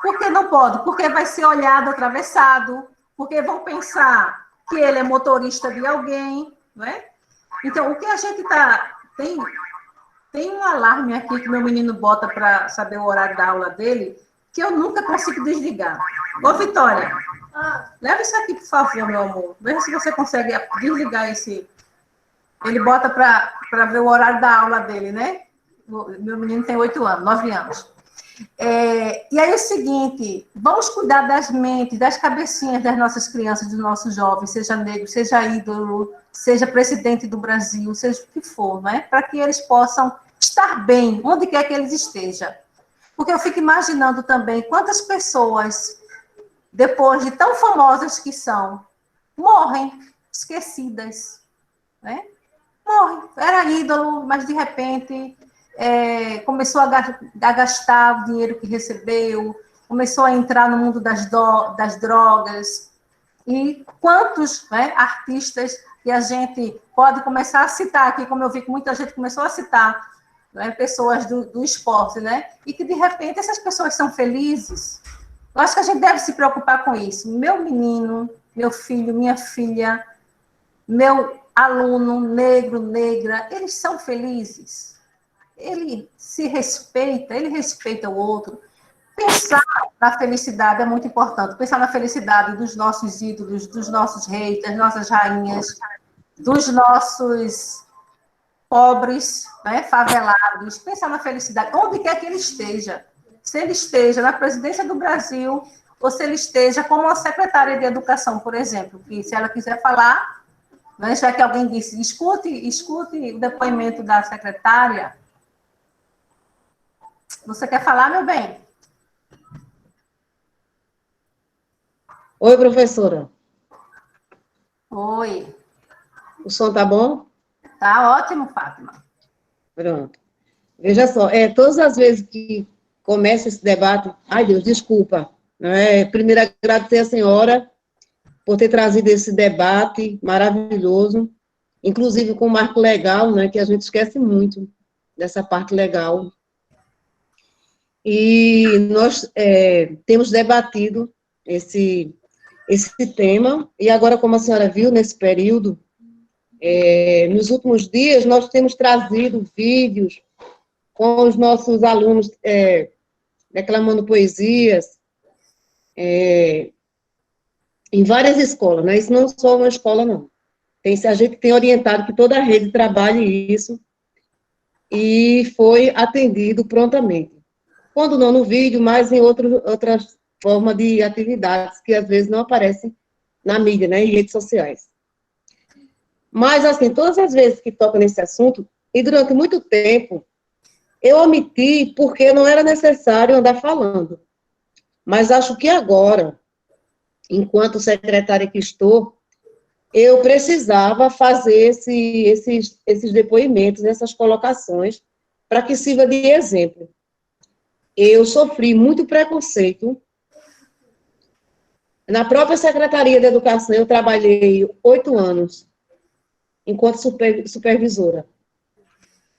Por que não pode? Porque vai ser olhado atravessado, porque vão pensar que ele é motorista de alguém, não é? Então, o que a gente está... Tem um alarme aqui que meu menino bota para saber o horário da aula dele, que eu nunca consigo desligar. Ô, Vitória, leva isso aqui, por favor, meu amor. Veja se você consegue desligar esse... Ele bota para ver o horário da aula dele, né? Meu menino tem 8 anos, 9 anos. E aí é o seguinte, vamos cuidar das mentes, das cabecinhas das nossas crianças, dos nossos jovens, seja negro, seja ídolo, seja presidente do Brasil, seja o que for, né? Para que eles possam estar bem, onde quer que eles estejam. Porque eu fico imaginando também quantas pessoas, depois de tão famosas que são, morrem esquecidas, né? Morrem. Era ídolo, mas de repente começou a gastar o dinheiro que recebeu, começou a entrar no mundo das drogas. E quantos, né, artistas que a gente pode começar a citar aqui, como eu vi que muita gente começou a citar, né, pessoas do esporte, né? E que, de repente, essas pessoas são felizes. Eu acho que a gente deve se preocupar com isso. Meu menino, meu filho, minha filha, meu aluno negro, negra, eles são felizes. Ele se respeita, ele respeita o outro. Pensar na felicidade é muito importante. Pensar na felicidade dos nossos ídolos, dos nossos reis, das nossas rainhas, dos nossos pobres, né, favelados. Pensar na felicidade, onde quer que ele esteja. Se ele esteja na presidência do Brasil, ou se ele esteja como uma secretária de educação, por exemplo, que se ela quiser falar, né, já que alguém disse, escute o depoimento da secretária. Você quer falar, meu bem? Oi, professora. Oi. O som tá bom? Tá ótimo, Fátima. Pronto. Veja só, todas as vezes que começa esse debate, ai Deus, desculpa, primeiro agradecer a senhora por ter trazido esse debate maravilhoso, inclusive com o marco legal, né, que a gente esquece muito dessa parte legal. E nós temos debatido esse tema, e agora, como a senhora viu, nesse período, nos últimos dias, nós temos trazido vídeos com os nossos alunos declamando poesias, em várias escolas, né? Isso não é só uma escola, não. A gente tem orientado que toda a rede trabalhe isso, e foi atendido prontamente. quando não no vídeo, mas em outras formas de atividades que às vezes não aparecem na mídia, né, em redes sociais. Mas, assim, todas as vezes que toca nesse assunto, e durante muito tempo, eu omiti porque não era necessário andar falando. Mas acho que agora, enquanto secretária que estou, eu precisava fazer esses depoimentos, essas colocações, para que sirva de exemplo. Eu sofri muito preconceito. Na própria Secretaria de Educação, eu trabalhei 8 anos, enquanto supervisora.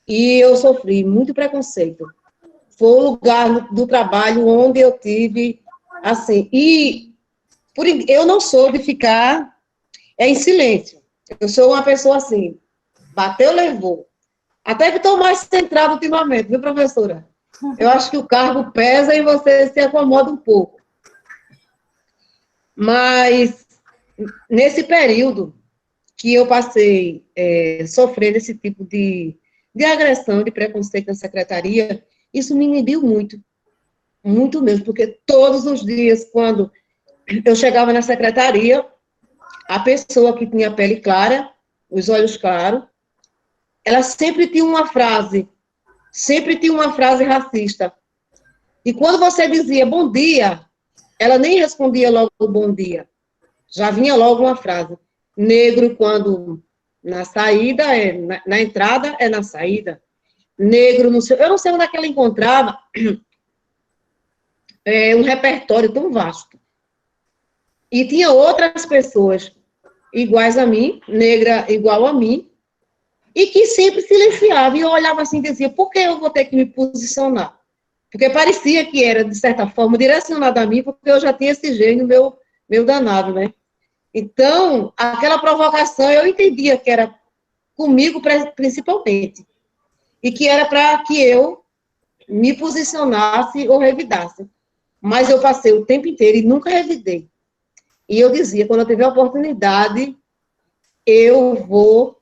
E eu sofri muito preconceito. Foi o lugar do trabalho onde eu tive, assim, e eu não sou de ficar em silêncio. Eu sou uma pessoa assim, bateu, levou. Até que estou mais centrada ultimamente, viu, professora? Eu acho que o cargo pesa e você se acomoda um pouco. Mas, nesse período que eu passei sofrendo esse tipo de agressão, de preconceito na secretaria, isso me inibiu muito. Muito mesmo, porque todos os dias, quando eu chegava na secretaria, a pessoa que tinha a pele clara, os olhos claros, ela sempre tinha uma frase racista. E quando você dizia bom dia, ela nem respondia logo bom dia. Já vinha logo uma frase. Negro, quando na saída, na entrada, é na saída. Negro, eu não sei onde é que ela encontrava um repertório tão vasto. E tinha outras pessoas iguais a mim, negra igual a mim, e que sempre silenciava. E eu olhava assim e dizia, por que eu vou ter que me posicionar? Porque parecia que era, de certa forma, direcionado a mim, porque eu já tinha esse gênio meu danado, né? Então, aquela provocação, eu entendia que era comigo, principalmente, e que era para que eu me posicionasse ou revidasse. Mas eu passei o tempo inteiro e nunca revidei. E eu dizia, quando eu tiver a oportunidade, eu vou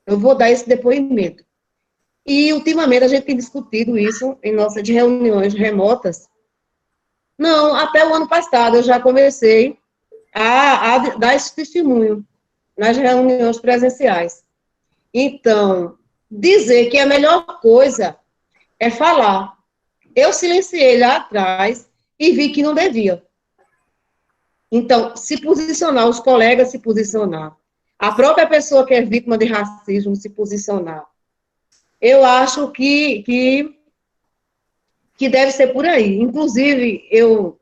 eu vou dar esse depoimento. E, ultimamente, a gente tem discutido isso em nossas reuniões remotas. Não, até o ano passado eu já comecei a dar esse testemunho nas reuniões presenciais. Então, dizer que a melhor coisa é falar. Eu silenciei lá atrás e vi que não devia. Então, se posicionar, os colegas se posicionar, a própria pessoa que é vítima de racismo se posicionar. Eu acho que deve ser por aí. Inclusive, eu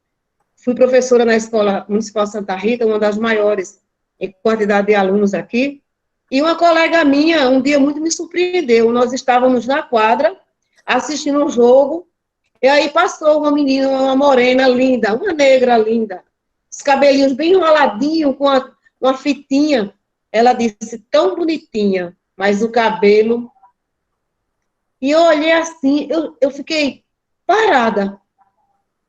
fui professora na Escola Municipal Santa Rita, uma das maiores em quantidade de alunos aqui, e uma colega minha, um dia muito me surpreendeu. Nós estávamos na quadra, assistindo um jogo, e aí passou uma menina, uma morena linda, uma negra linda, os cabelinhos bem enroladinhos, com uma fitinha. Ela disse, tão bonitinha, mas o cabelo... E eu olhei assim, eu fiquei parada,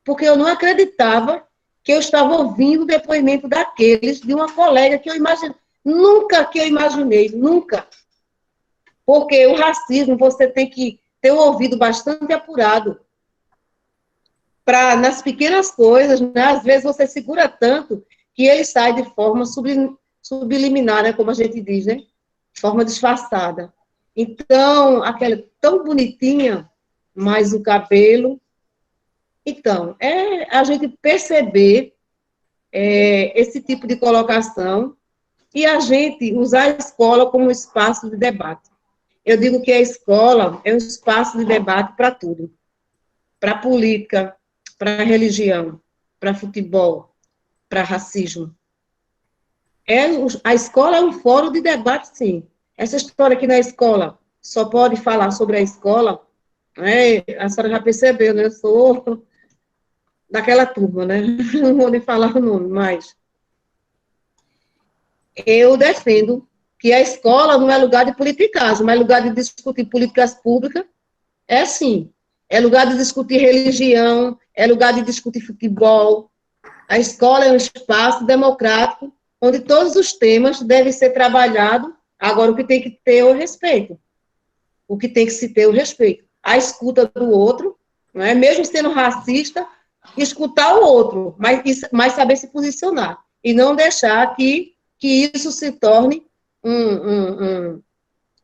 porque eu não acreditava que eu estava ouvindo o depoimento daqueles, de uma colega que eu imaginei, nunca que eu imaginei, nunca. Porque o racismo, você tem que ter um ouvido bastante apurado, para, nas pequenas coisas, né, às vezes você segura tanto, que ele sai de forma subliminar, né, como a gente diz, né, de forma disfarçada. Então, aquela tão bonitinha, mas o cabelo... Então, a gente perceber esse tipo de colocação e a gente usar a escola como espaço de debate. Eu digo que a escola é um espaço de debate para tudo. Para política, para religião, para futebol, para racismo. A escola é um fórum de debate, sim. Essa história aqui na escola só pode falar sobre a escola, né? A senhora já percebeu, né? Eu sou daquela turma, né? Não vou nem falar o nome, mas eu defendo que a escola não é lugar de politicagem, mas é lugar de discutir políticas públicas, sim. É lugar de discutir religião, é lugar de discutir futebol. A escola é um espaço democrático, onde todos os temas devem ser trabalhados. Agora, o que tem que ter é o respeito. O que tem que se ter é o respeito. a escuta do outro, não é? Mesmo sendo racista, escutar o outro, mas saber se posicionar, e não deixar que isso se torne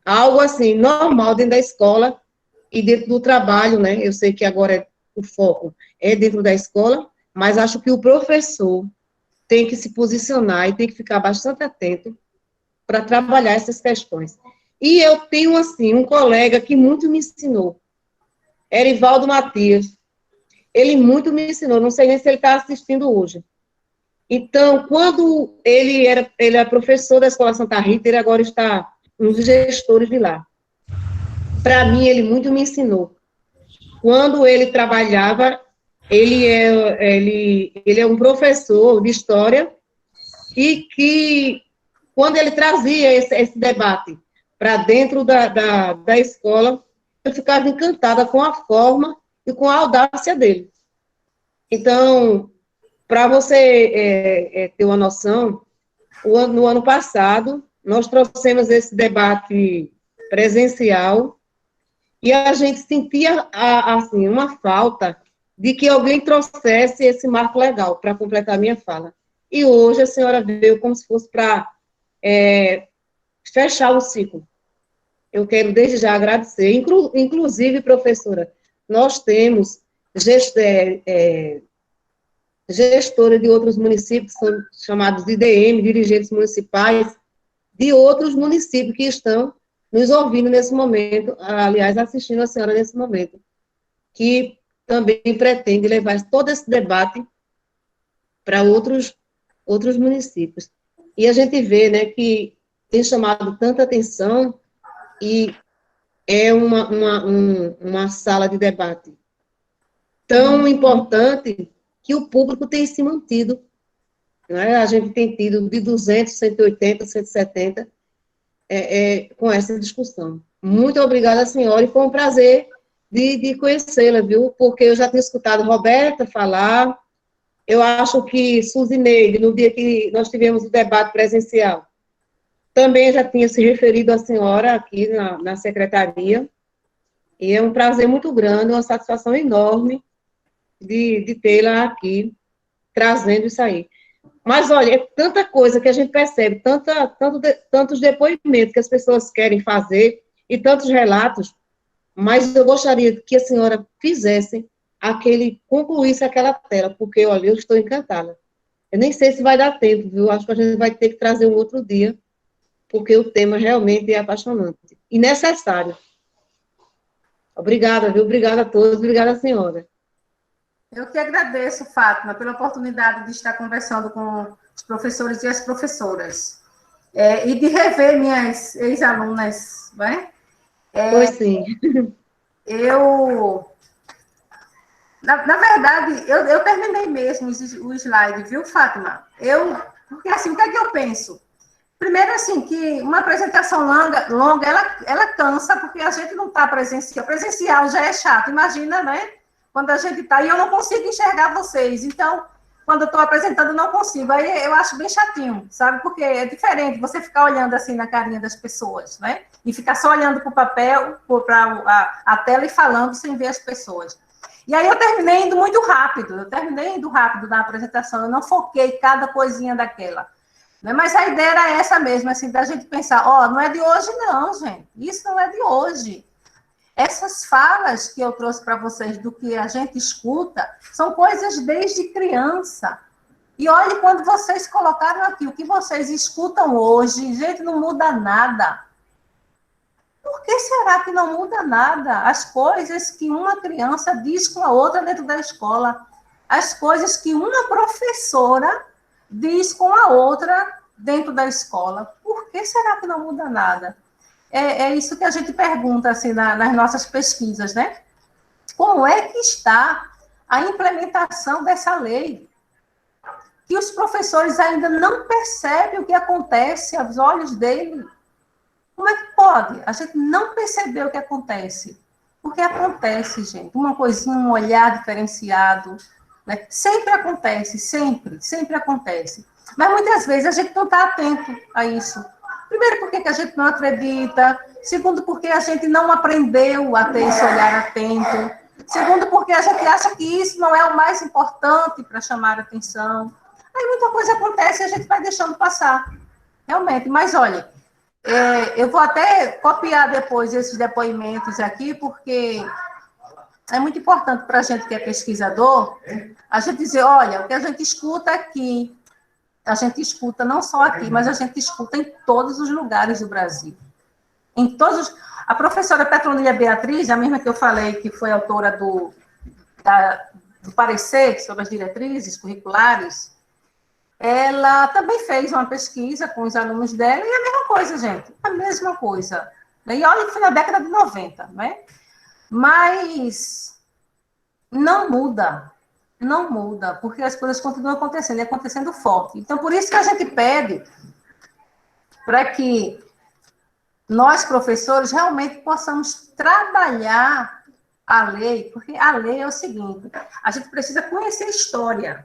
algo assim, normal dentro da escola e dentro do trabalho, né? Eu sei que agora o foco é dentro da escola, mas acho que o professor tem que se posicionar e tem que ficar bastante atento para trabalhar essas questões. E eu tenho, assim, um colega que muito me ensinou, Erivaldo Matias. Ele muito me ensinou, não sei nem se ele está assistindo hoje. Então, quando ele é professor da Escola Santa Rita, ele agora está um dos gestores de lá. Para mim, ele muito me ensinou. Quando ele trabalhava, ele é um professor de história e que, quando ele trazia esse debate para dentro da escola, eu ficava encantada com a forma e com a audácia dele. Então, para você ter uma noção, no ano passado, nós trouxemos esse debate presencial e a gente sentia, assim, uma falta de que alguém trouxesse esse marco legal para completar a minha fala. E hoje a senhora veio como se fosse para fechar o ciclo. Eu quero desde já agradecer. Inclusive, professora, nós temos gestora de outros municípios, que são chamados de IDM, dirigentes municipais, de outros municípios que estão nos ouvindo nesse momento, aliás, assistindo a senhora nesse momento, que também pretende levar todo esse debate para outros municípios. E a gente vê, né, que tem chamado tanta atenção e é uma sala de debate tão importante que o público tem se mantido. Né? A gente tem tido de 200, 180, 170 com essa discussão. Muito obrigada, senhora, e foi um prazer de conhecê-la, viu? Porque eu já tinha escutado Roberta falar, eu acho que Suzineide, no dia que nós tivemos o debate presencial, também já tinha se referido à senhora aqui na secretaria, e é um prazer muito grande, uma satisfação enorme de tê-la aqui, trazendo isso aí. Mas, olha, é tanta coisa que a gente percebe, tantos depoimentos que as pessoas querem fazer, e tantos relatos, mas eu gostaria que a senhora concluísse aquela tela, porque, olha, eu estou encantada. Eu nem sei se vai dar tempo, viu? Acho que a gente vai ter que trazer um outro dia, porque o tema realmente é apaixonante e necessário. Obrigada, viu? Obrigada a todos, obrigada a senhora. Eu que agradeço, Fátima, pela oportunidade de estar conversando com os professores e as professoras. E de rever minhas ex-alunas, né? Pois sim. Na verdade, eu terminei mesmo o slide, viu, Fátima? Porque assim, o que é que eu penso? Primeiro, assim, que uma apresentação longa ela cansa, porque a gente não está presencial. Presencial já é chato, imagina, né? Quando a gente está, e eu não consigo enxergar vocês. Então, quando eu estou apresentando, eu não consigo. Aí eu acho bem chatinho, sabe? Porque é diferente você ficar olhando assim na carinha das pessoas, né? E ficar só olhando para o papel, para a tela e falando sem ver as pessoas. E aí eu terminei indo muito rápido. Na apresentação. Eu não foquei cada coisinha daquela. Né? Mas a ideia era essa mesmo, assim, da gente pensar, não é de hoje não, gente. Isso não é de hoje. Essas falas que eu trouxe para vocês do que a gente escuta são coisas desde criança. E olhe, quando vocês colocaram aqui o que vocês escutam hoje, gente, não muda nada. Por que será que não muda nada? As coisas que uma criança diz com a outra dentro da escola, as coisas que uma professora diz com a outra dentro da escola. Por que será que não muda nada? É isso que a gente pergunta assim, nas nossas pesquisas, né? Como é que está a implementação dessa lei? Que os professores ainda não percebem o que acontece aos olhos dele. Como é que pode a gente não perceber o que acontece? Porque acontece, gente, uma coisinha, um olhar diferenciado, né? Sempre acontece, sempre acontece. Mas muitas vezes a gente não está atento a isso. Primeiro, porque que a gente não acredita. Segundo, porque a gente não aprendeu a ter esse olhar atento. Segundo, porque a gente acha que isso não é o mais importante para chamar a atenção. Aí muita coisa acontece e a gente vai deixando passar. Realmente. Mas, olha, eu vou até copiar depois esses depoimentos aqui, porque é muito importante para a gente que é pesquisador, a gente dizer, olha, o que a gente escuta aqui, a gente escuta não só aqui, mas a gente escuta em todos os lugares do Brasil. Em todos os... A professora Petronila Beatriz, a mesma que eu falei, que foi autora do parecer sobre as diretrizes curriculares, ela também fez uma pesquisa com os alunos dela, e a mesma coisa, gente, a mesma coisa. E olha que foi na década de 90, né? Mas não muda, porque as coisas continuam acontecendo, e acontecendo forte. Então, por isso que a gente pede para que nós, professores, realmente possamos trabalhar a lei, porque a lei é o seguinte, a gente precisa conhecer a história.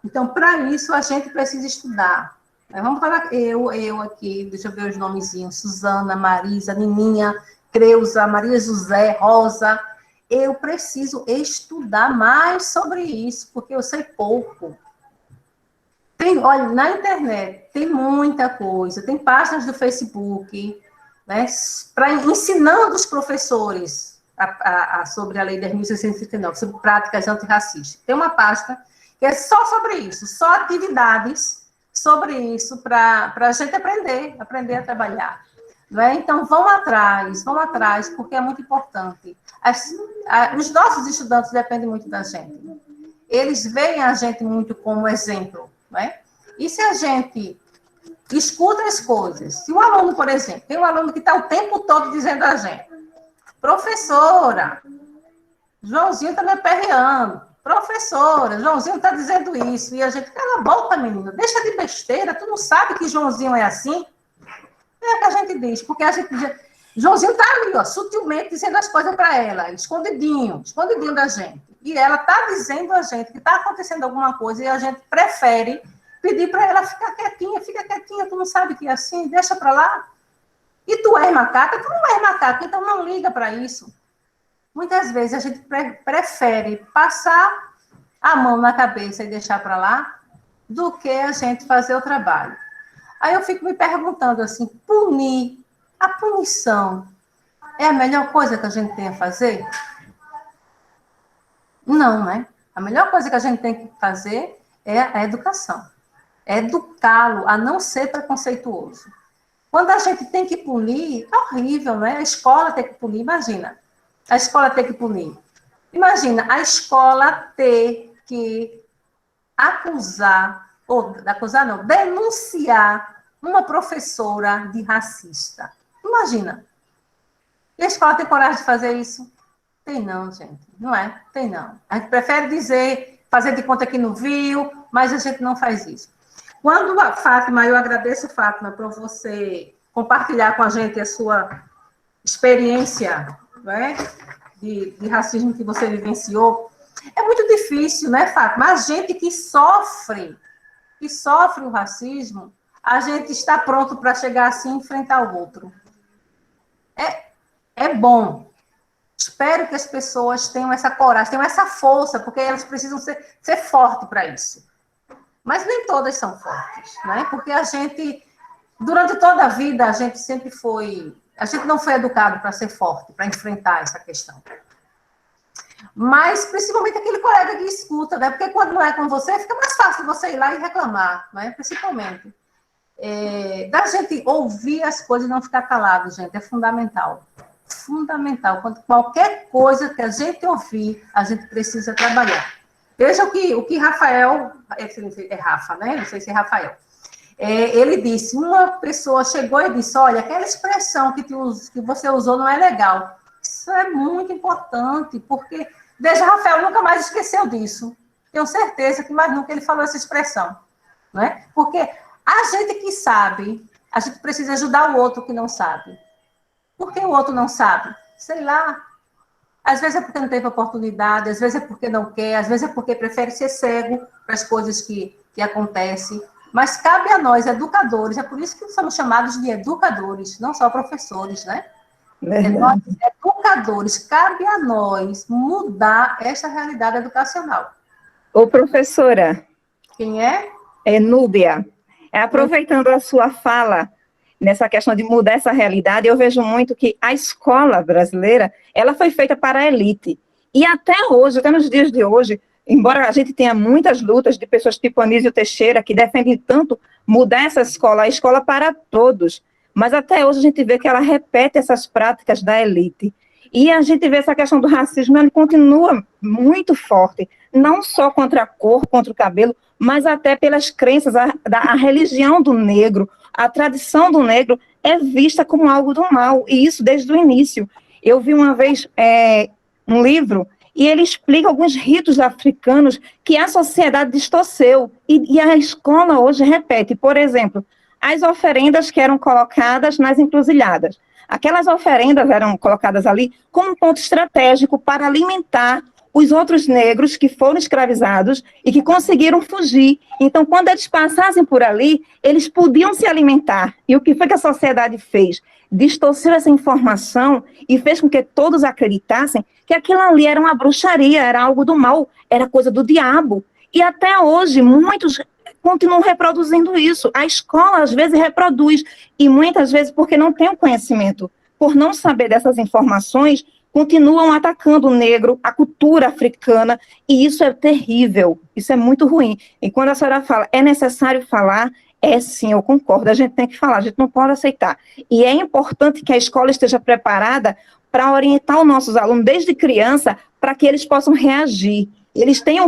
Então, para isso, a gente precisa estudar. Vamos falar, eu aqui, deixa eu ver os nomezinhos, Suzana, Marisa, Nininha, Creuza, Maria José, Rosa, eu preciso estudar mais sobre isso, porque eu sei pouco. Olha, na internet tem muita coisa, tem páginas do Facebook, né, ensinando os professores sobre a Lei 10.639, sobre práticas antirracistas. Tem uma página que é só sobre isso, só atividades sobre isso, para a gente aprender a trabalhar. Não é? Então, vão atrás, porque é muito importante. Os nossos estudantes dependem muito da gente. Eles veem a gente muito como exemplo. Não é? E se a gente escuta as coisas, se o aluno, por exemplo, tem um aluno que está o tempo todo dizendo a gente, professora, Joãozinho está me aperreando, professora, Joãozinho está dizendo isso, e a gente, cala a boca, menino, deixa de besteira, tu não sabe que Joãozinho é assim? É o que a gente diz, porque a gente diz, Joãozinho está ali, ó, sutilmente dizendo as coisas para ela, escondidinho da gente. E ela está dizendo a gente que está acontecendo alguma coisa e a gente prefere pedir para ela fica quietinha, tu não sabe que é assim, deixa para lá. E tu és macaca? Tu não és macaca, então não liga para isso. Muitas vezes a gente prefere passar a mão na cabeça e deixar para lá do que a gente fazer o trabalho. Aí eu fico me perguntando assim, a punição é a melhor coisa que a gente tem a fazer? Não, né? A melhor coisa que a gente tem que fazer é a educação. É educá-lo a não ser preconceituoso. Quando a gente tem que punir, é horrível, né? A escola tem que punir, imagina. A escola ter que punir. Imagina, a escola ter que denunciar uma professora de racista. Imagina. E a escola tem coragem de fazer isso? Tem não, gente. Não é? Tem não. A gente prefere fazer de conta que não viu, mas a gente não faz isso. Quando a Fátima, eu agradeço, Fátima, por você compartilhar com a gente a sua experiência, né, de racismo que você vivenciou. É muito difícil, né, Fátima? A gente que sofre o racismo, a gente está pronto para chegar assim e enfrentar o outro. É bom. Espero que as pessoas tenham essa coragem, tenham essa força, porque elas precisam ser fortes para isso. Mas nem todas são fortes, né? Porque a gente, durante toda a vida, a gente não foi educado para ser forte, para enfrentar essa questão. Mas, principalmente, aquele colega que escuta, né? Porque quando não é com você, fica mais fácil você ir lá e reclamar, né? Principalmente. Da gente ouvir as coisas e não ficar calado, gente, é fundamental. Fundamental. Qualquer coisa que a gente ouvir, a gente precisa trabalhar. Veja o que Rafael, é Rafa, né? Não sei se é Rafael. Ele disse, uma pessoa chegou e disse, olha, aquela expressão que você usou não é legal. Isso é muito importante, porque, desde Rafael nunca mais esqueceu disso. Tenho certeza que mais nunca ele falou essa expressão. Não é? Porque a gente que sabe, a gente precisa ajudar o outro que não sabe. Por que o outro não sabe? Sei lá. Às vezes é porque não teve oportunidade, às vezes é porque não quer, às vezes é porque prefere ser cego para as coisas que acontecem. Mas cabe a nós, educadores, é por isso que somos chamados de educadores, não só professores, né? Nós, educadores, cabe a nós mudar essa realidade educacional. Ô, professora. Quem é? É Núbia. Aproveitando a sua fala nessa questão de mudar essa realidade, eu vejo muito que a escola brasileira, ela foi feita para a elite. E até hoje, até nos dias de hoje, embora a gente tenha muitas lutas de pessoas tipo Anísio Teixeira, que defendem tanto mudar essa escola, a escola para todos, mas até hoje a gente vê que ela repete essas práticas da elite. E a gente vê essa questão do racismo, ele continua muito forte, não só contra a cor, contra o cabelo, mas até pelas crenças, a religião do negro, a tradição do negro é vista como algo do mal, e isso desde o início. Eu vi uma vez um livro, e ele explica alguns ritos africanos que a sociedade distorceu, e a escola hoje repete, por exemplo, as oferendas que eram colocadas nas encruzilhadas. Aquelas oferendas eram colocadas ali como um ponto estratégico para alimentar os outros negros que foram escravizados e que conseguiram fugir. Então, quando eles passassem por ali, eles podiam se alimentar. E o que foi que a sociedade fez? Distorceu essa informação e fez com que todos acreditassem que aquilo ali era uma bruxaria, era algo do mal, era coisa do diabo. E até hoje, muitos continuam reproduzindo isso. A escola, às vezes, reproduz, e muitas vezes, porque não tem o conhecimento, por não saber dessas informações, continuam atacando o negro, a cultura africana, e isso é terrível, isso é muito ruim. E quando a senhora fala, é necessário falar, sim, eu concordo, a gente tem que falar, a gente não pode aceitar. E é importante que a escola esteja preparada para orientar os nossos alunos, desde criança, para que eles possam reagir. Eles têm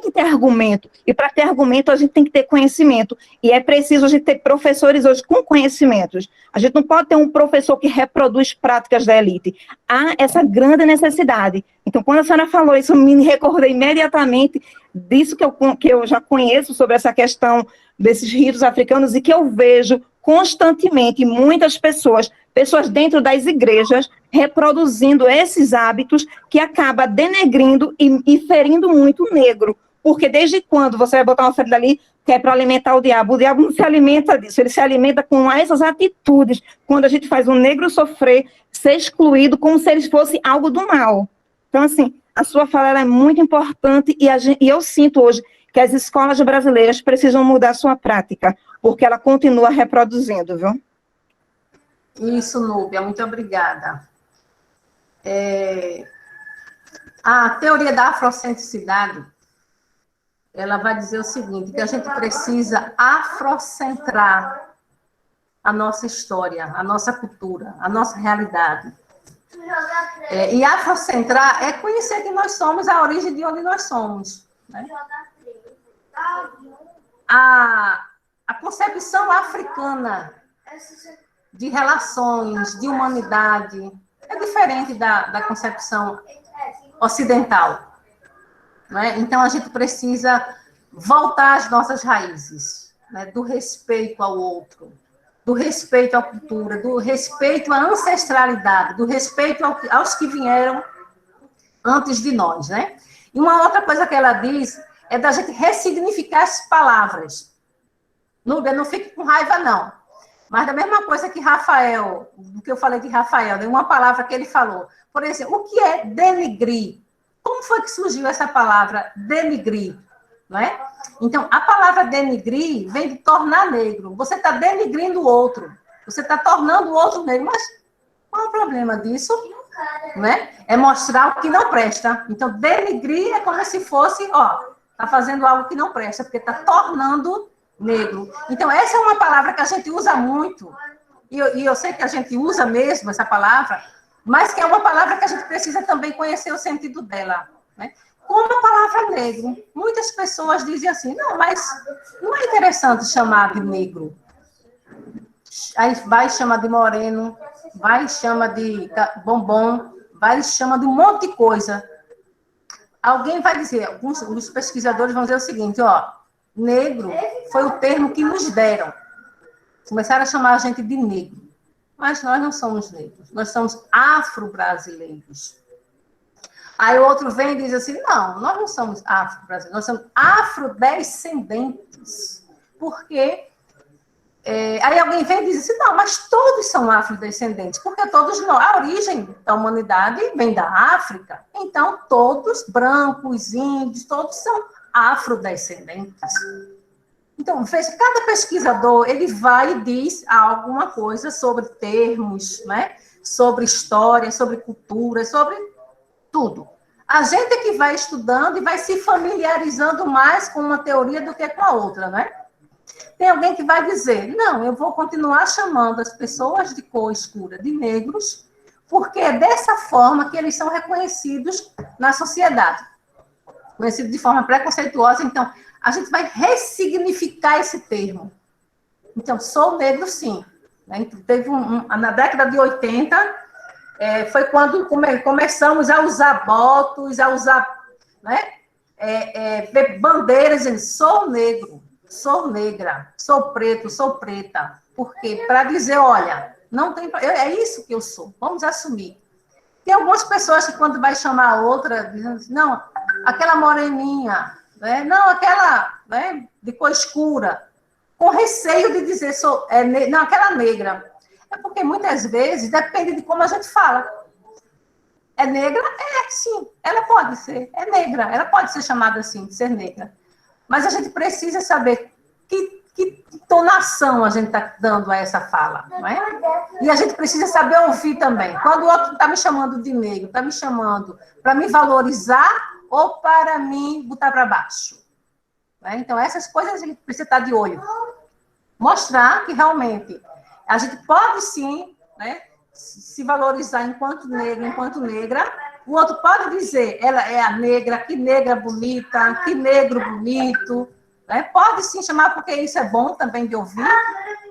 que ter argumento, e para ter argumento a gente tem que ter conhecimento, e é preciso a gente ter professores hoje com conhecimentos. A gente não pode ter um professor que reproduz práticas da elite. Há essa grande necessidade. Então, quando a senhora falou isso, eu me recordei imediatamente disso que eu já conheço sobre essa questão desses ritos africanos, e que eu vejo constantemente muitas pessoas dentro das igrejas reproduzindo esses hábitos que acaba denegrindo e ferindo muito o negro, porque desde quando você vai botar uma oferta ali que é para alimentar o diabo não se alimenta disso, ele se alimenta com essas atitudes, quando a gente faz o negro sofrer, ser excluído como se ele fosse algo do mal. Então, assim, a sua fala ela é muito importante, e eu sinto hoje que as escolas brasileiras precisam mudar a sua prática, porque ela continua reproduzindo, viu? Isso, Núbia, muito obrigada. A teoria da afrocentricidade, ela vai dizer o seguinte, que a gente precisa afrocentrar a nossa história, a nossa cultura, a nossa realidade. E afrocentrar é conhecer que nós somos, a origem de onde nós somos, né? A concepção africana de relações, de humanidade, é diferente da concepção ocidental, né? Então, a gente precisa voltar às nossas raízes, né? Do respeito ao outro, do respeito à cultura, do respeito à ancestralidade, do respeito aos que vieram antes de nós, né? E uma outra coisa que ela diz é da gente ressignificar as palavras. Núbia, não fique com raiva, não. Mas da mesma coisa que Rafael, do que eu falei de Rafael, de uma palavra que ele falou. Por exemplo, o que é denegrir? Como foi que surgiu essa palavra denegrir? Não é? Então, a palavra denegrir vem de tornar negro. Você está denegrindo o outro. Você está tornando o outro negro. Mas qual é o problema disso? Não é? É mostrar o que não presta. Então, denegrir é como se fosse, está fazendo algo que não presta, porque está tornando negro. Então, essa é uma palavra que a gente usa muito, e eu sei que a gente usa mesmo essa palavra, mas que é uma palavra que a gente precisa também conhecer o sentido dela, né? Como a palavra negro. Muitas pessoas dizem assim, não, mas não é interessante chamar de negro. Aí vai e chama de moreno, vai e chama de bombom, vai e chama de um monte de coisa. Alguém vai dizer, alguns pesquisadores vão dizer o seguinte, negro foi o termo que nos deram. Começaram a chamar a gente de negro. Mas nós não somos negros, nós somos afro-brasileiros. Aí o outro vem e diz assim, não, nós não somos afro-brasileiros, nós somos afrodescendentes. porque aí alguém vem e diz assim, não, mas todos são afrodescendentes, porque todos não, a origem da humanidade vem da África, então todos, brancos, índios, todos são afrodescendentes. Então, cada pesquisador, ele vai e diz alguma coisa sobre termos, né? Sobre história, sobre cultura, sobre tudo. A gente é que vai estudando e vai se familiarizando mais com uma teoria do que com a outra, né? Tem alguém que vai dizer, não, eu vou continuar chamando as pessoas de cor escura de negros, porque é dessa forma que eles são reconhecidos na sociedade. Conhecidos de forma preconceituosa, então, a gente vai ressignificar esse termo. Então, sou negro, sim. Teve na década de 80, foi quando começamos a usar botos, a usar, né, bandeiras, dizendo, sou negro, sou negra, sou preto, sou preta. Por quê? Para dizer, olha, não tem, é isso que eu sou, vamos assumir. Tem algumas pessoas que, quando vai chamar a outra, dizem assim, não, aquela moreninha, né? Não, aquela, né, de cor escura, com receio de dizer, não, aquela negra. É porque, muitas vezes, depende de como a gente fala. É negra? Sim, ela pode ser, é negra, ela pode ser chamada assim, de ser negra. Mas a gente precisa saber que entonação a gente está dando a essa fala, não é? E a gente precisa saber ouvir também. Quando o outro está me chamando de negro, está me chamando para me valorizar ou para me botar para baixo. Né? Então, essas coisas a gente precisa estar de olho. Mostrar que, realmente, a gente pode, sim, né, se valorizar enquanto negro, enquanto negra. O outro pode dizer, ela é a negra, que negra bonita, que negro bonito. Né? Pode, sim, chamar, porque isso é bom também de ouvir,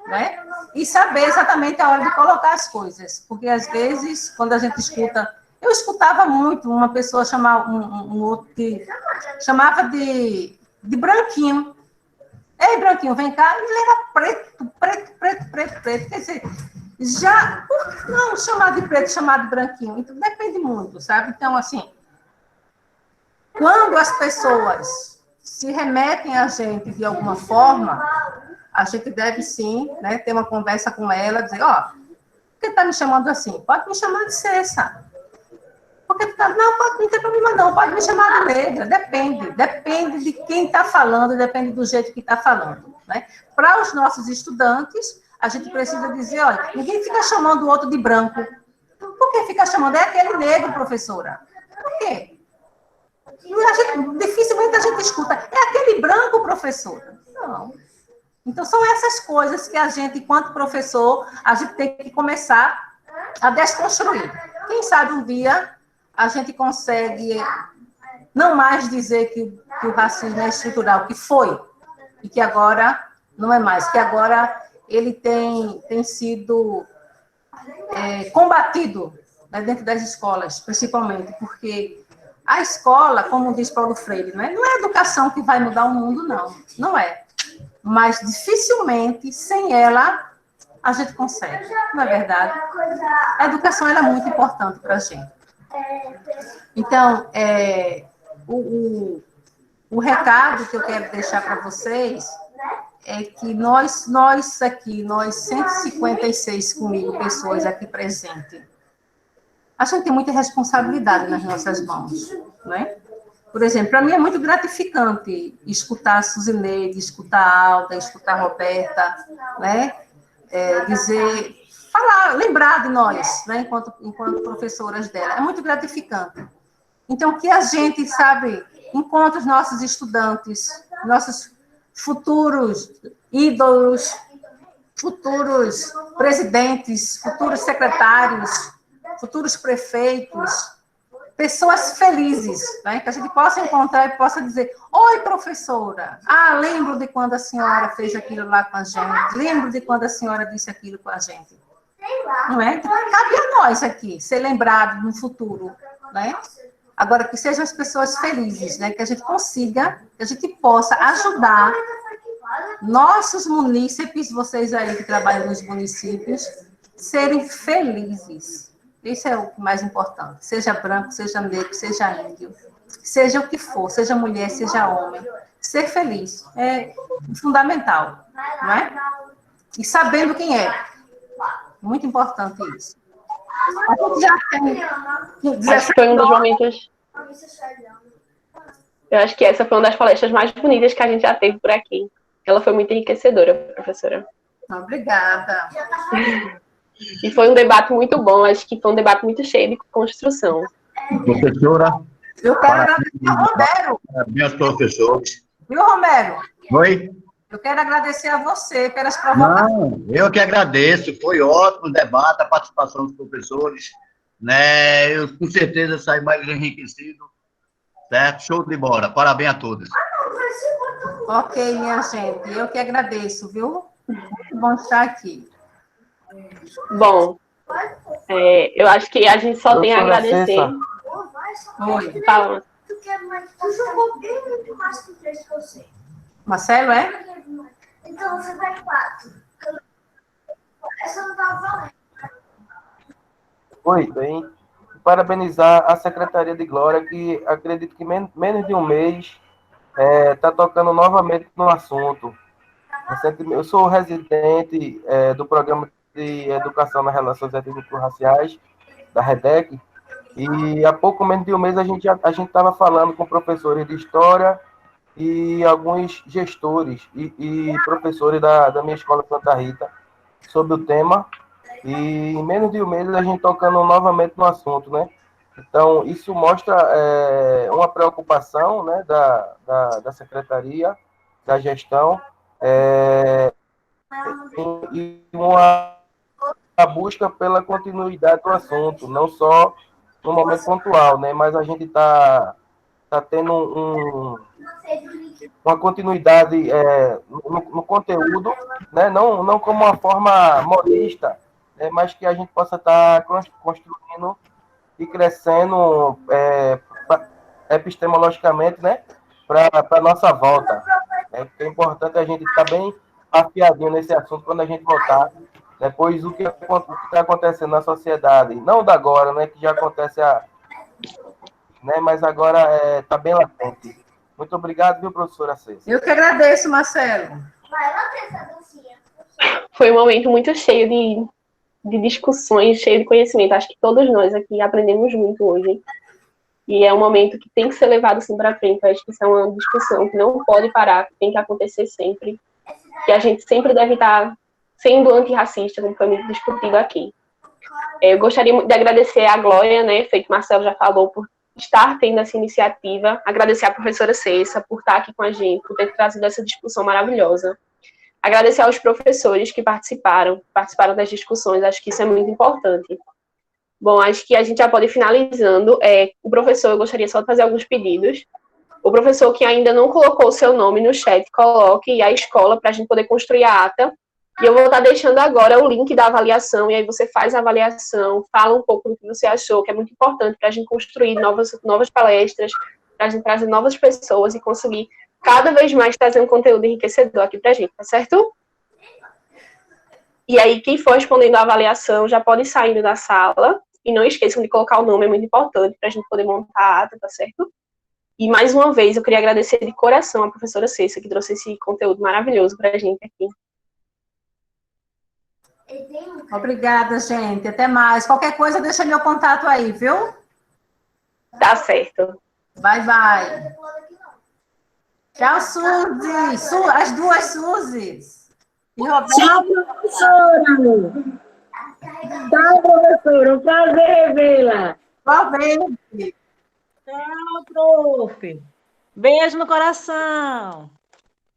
né? E saber exatamente a hora de colocar as coisas. Porque, às vezes, quando a gente escuta... Eu escutava muito uma pessoa chamar um outro que chamava de branquinho. Ei, branquinho, vem cá. Ele era preto. Quer dizer, já... Por que não chamar de preto, chamar de branquinho? Então, depende muito, sabe? Então, assim, quando as pessoas se remetem a gente de alguma forma, a gente deve, sim, né, ter uma conversa com ela, dizer, por que está me chamando assim? Pode me chamar de Cessa. Porque não tem problema não, pode me chamar de negra, depende de quem está falando, depende do jeito que está falando. Né? Para os nossos estudantes, a gente precisa dizer, olha, ninguém fica chamando o outro de branco. Por que fica chamando? É aquele negro, professora. Por quê? Dificilmente a gente escuta, é aquele branco, professora. Não. Então, são essas coisas que a gente, enquanto professor, a gente tem que começar a desconstruir. Quem sabe um dia a gente consegue não mais dizer que o racismo é estrutural, que foi, e que agora não é mais, que agora ele tem sido combatido, né, dentro das escolas, principalmente, porque a escola, como diz Paulo Freire, não é a educação que vai mudar o mundo, não é. Mas, dificilmente, sem ela, a gente consegue, não é verdade? A educação ela é muito importante para a gente. Então, o recado que eu quero deixar para vocês é que nós aqui, nós 156 comigo, pessoas aqui presentes, a gente tem muita responsabilidade nas nossas mãos, né? Por exemplo, para mim é muito gratificante escutar a Suzineide, escutar a Alda, escutar a Roberta, né? Lembrar de nós, né? enquanto professoras dela. É muito gratificante. Então, que a gente, encontre os nossos estudantes, nossos futuros ídolos, futuros presidentes, futuros secretários, futuros prefeitos, pessoas felizes, né? Que a gente possa encontrar e possa dizer, oi, professora, lembro de quando a senhora fez aquilo lá com a gente, lembro de quando a senhora disse aquilo com a gente. Não é? Cabe a nós aqui ser lembrado no futuro, né? Agora, que sejam as pessoas felizes, né? Que a gente consiga, que a gente possa ajudar nossos munícipes, vocês aí que trabalham nos municípios, serem felizes. Isso é o mais importante. Seja branco, seja negro, seja índio, seja o que for, seja mulher, seja homem. ser feliz. É fundamental, não é? E sabendo quem é. Muito importante isso. A gente já tem 17 Acho que foi um dos momentos. Eu acho que essa foi uma das palestras mais bonitas que a gente já teve por aqui. Ela foi muito enriquecedora, professora. Obrigada. E foi um debate muito bom, acho que foi um debate muito cheio de construção. Professora, Eu quero agradecer ao Romero. parabéns aos professores. Viu, Romero? Oi? Eu quero agradecer a você pelas provocações. Não, eu que agradeço. Foi ótimo o debate, a participação dos professores. Né? Eu com certeza saí mais enriquecido. Certo? Show de bola. Parabéns a todos. Ok, minha gente. Eu que agradeço, viu? Muito bom estar aqui. Bom, eu acho que a gente só tem a agradecer. Oi. Fala. Tu jogou bem muito mais que 3 que eu sei. Marcelo, é? Então você vai 4. Essa não tá valendo. Oi, bem. Parabenizar a Secretaria de Glória, que acredito que menos de um mês está tocando novamente no assunto. Eu sou residente do Programa de Educação nas Relações Étnico-Raciais, da REDEC, e há pouco menos de um mês a gente estava falando com professores de História e alguns gestores e professores da minha escola Santa Rita sobre o tema, e em menos de um mês a gente tocando novamente no assunto, né? Então, isso mostra uma preocupação, né, da Secretaria, da gestão, e uma busca pela continuidade do assunto, não só no momento pontual, né, mas a gente está tendo uma continuidade no conteúdo, né, não como uma forma modista, mas que a gente possa estar construindo e crescendo epistemologicamente, né, para a nossa volta. É importante a gente estar bem afiadinho nesse assunto quando a gente voltar, né, pois o que está acontecendo na sociedade, não da agora, né, que já acontece né, mas agora está bem latente. Muito obrigado, viu, professora César? Eu que agradeço, Marcelo. Foi um momento muito cheio de discussões, cheio de conhecimento. Acho que todos nós aqui aprendemos muito hoje. E é um momento que tem que ser levado assim para frente. Acho que isso é uma discussão que não pode parar, que tem que acontecer sempre. Que a gente sempre deve estar sendo antirracista, como foi muito discutido aqui. Eu gostaria muito de agradecer a Glória, né, feito Marcelo já falou, por estar tendo essa iniciativa. Agradecer à professora Cessa por estar aqui com a gente, por ter trazido essa discussão maravilhosa. Agradecer aos professores que participaram das discussões, acho que isso é muito importante. Bom, acho que a gente já pode ir finalizando. O professor, eu gostaria só de fazer alguns pedidos. O professor que ainda não colocou o seu nome no chat, coloque, e a escola, para a gente poder construir a ata. E eu vou estar deixando agora o link da avaliação, e aí você faz a avaliação, fala um pouco do que você achou, que é muito importante para a gente construir novas palestras, para a gente trazer novas pessoas e conseguir cada vez mais trazer um conteúdo enriquecedor aqui para a gente, tá certo? E aí, quem for respondendo a avaliação já pode ir saindo da sala, e não esqueçam de colocar o nome, é muito importante para a gente poder montar a ata, tá certo? E mais uma vez, eu queria agradecer de coração a professora Cessa, que trouxe esse conteúdo maravilhoso para a gente aqui. Obrigada, gente. Até mais. Qualquer coisa, deixa meu contato aí, viu? Tá certo. Bye, bye. Tchau, Suzy. As duas Suzys. E Roberto. Tchau, professora. Tchau, professora. Um prazer revê-la. Igualmente. Tchau, prof. Beijo no coração.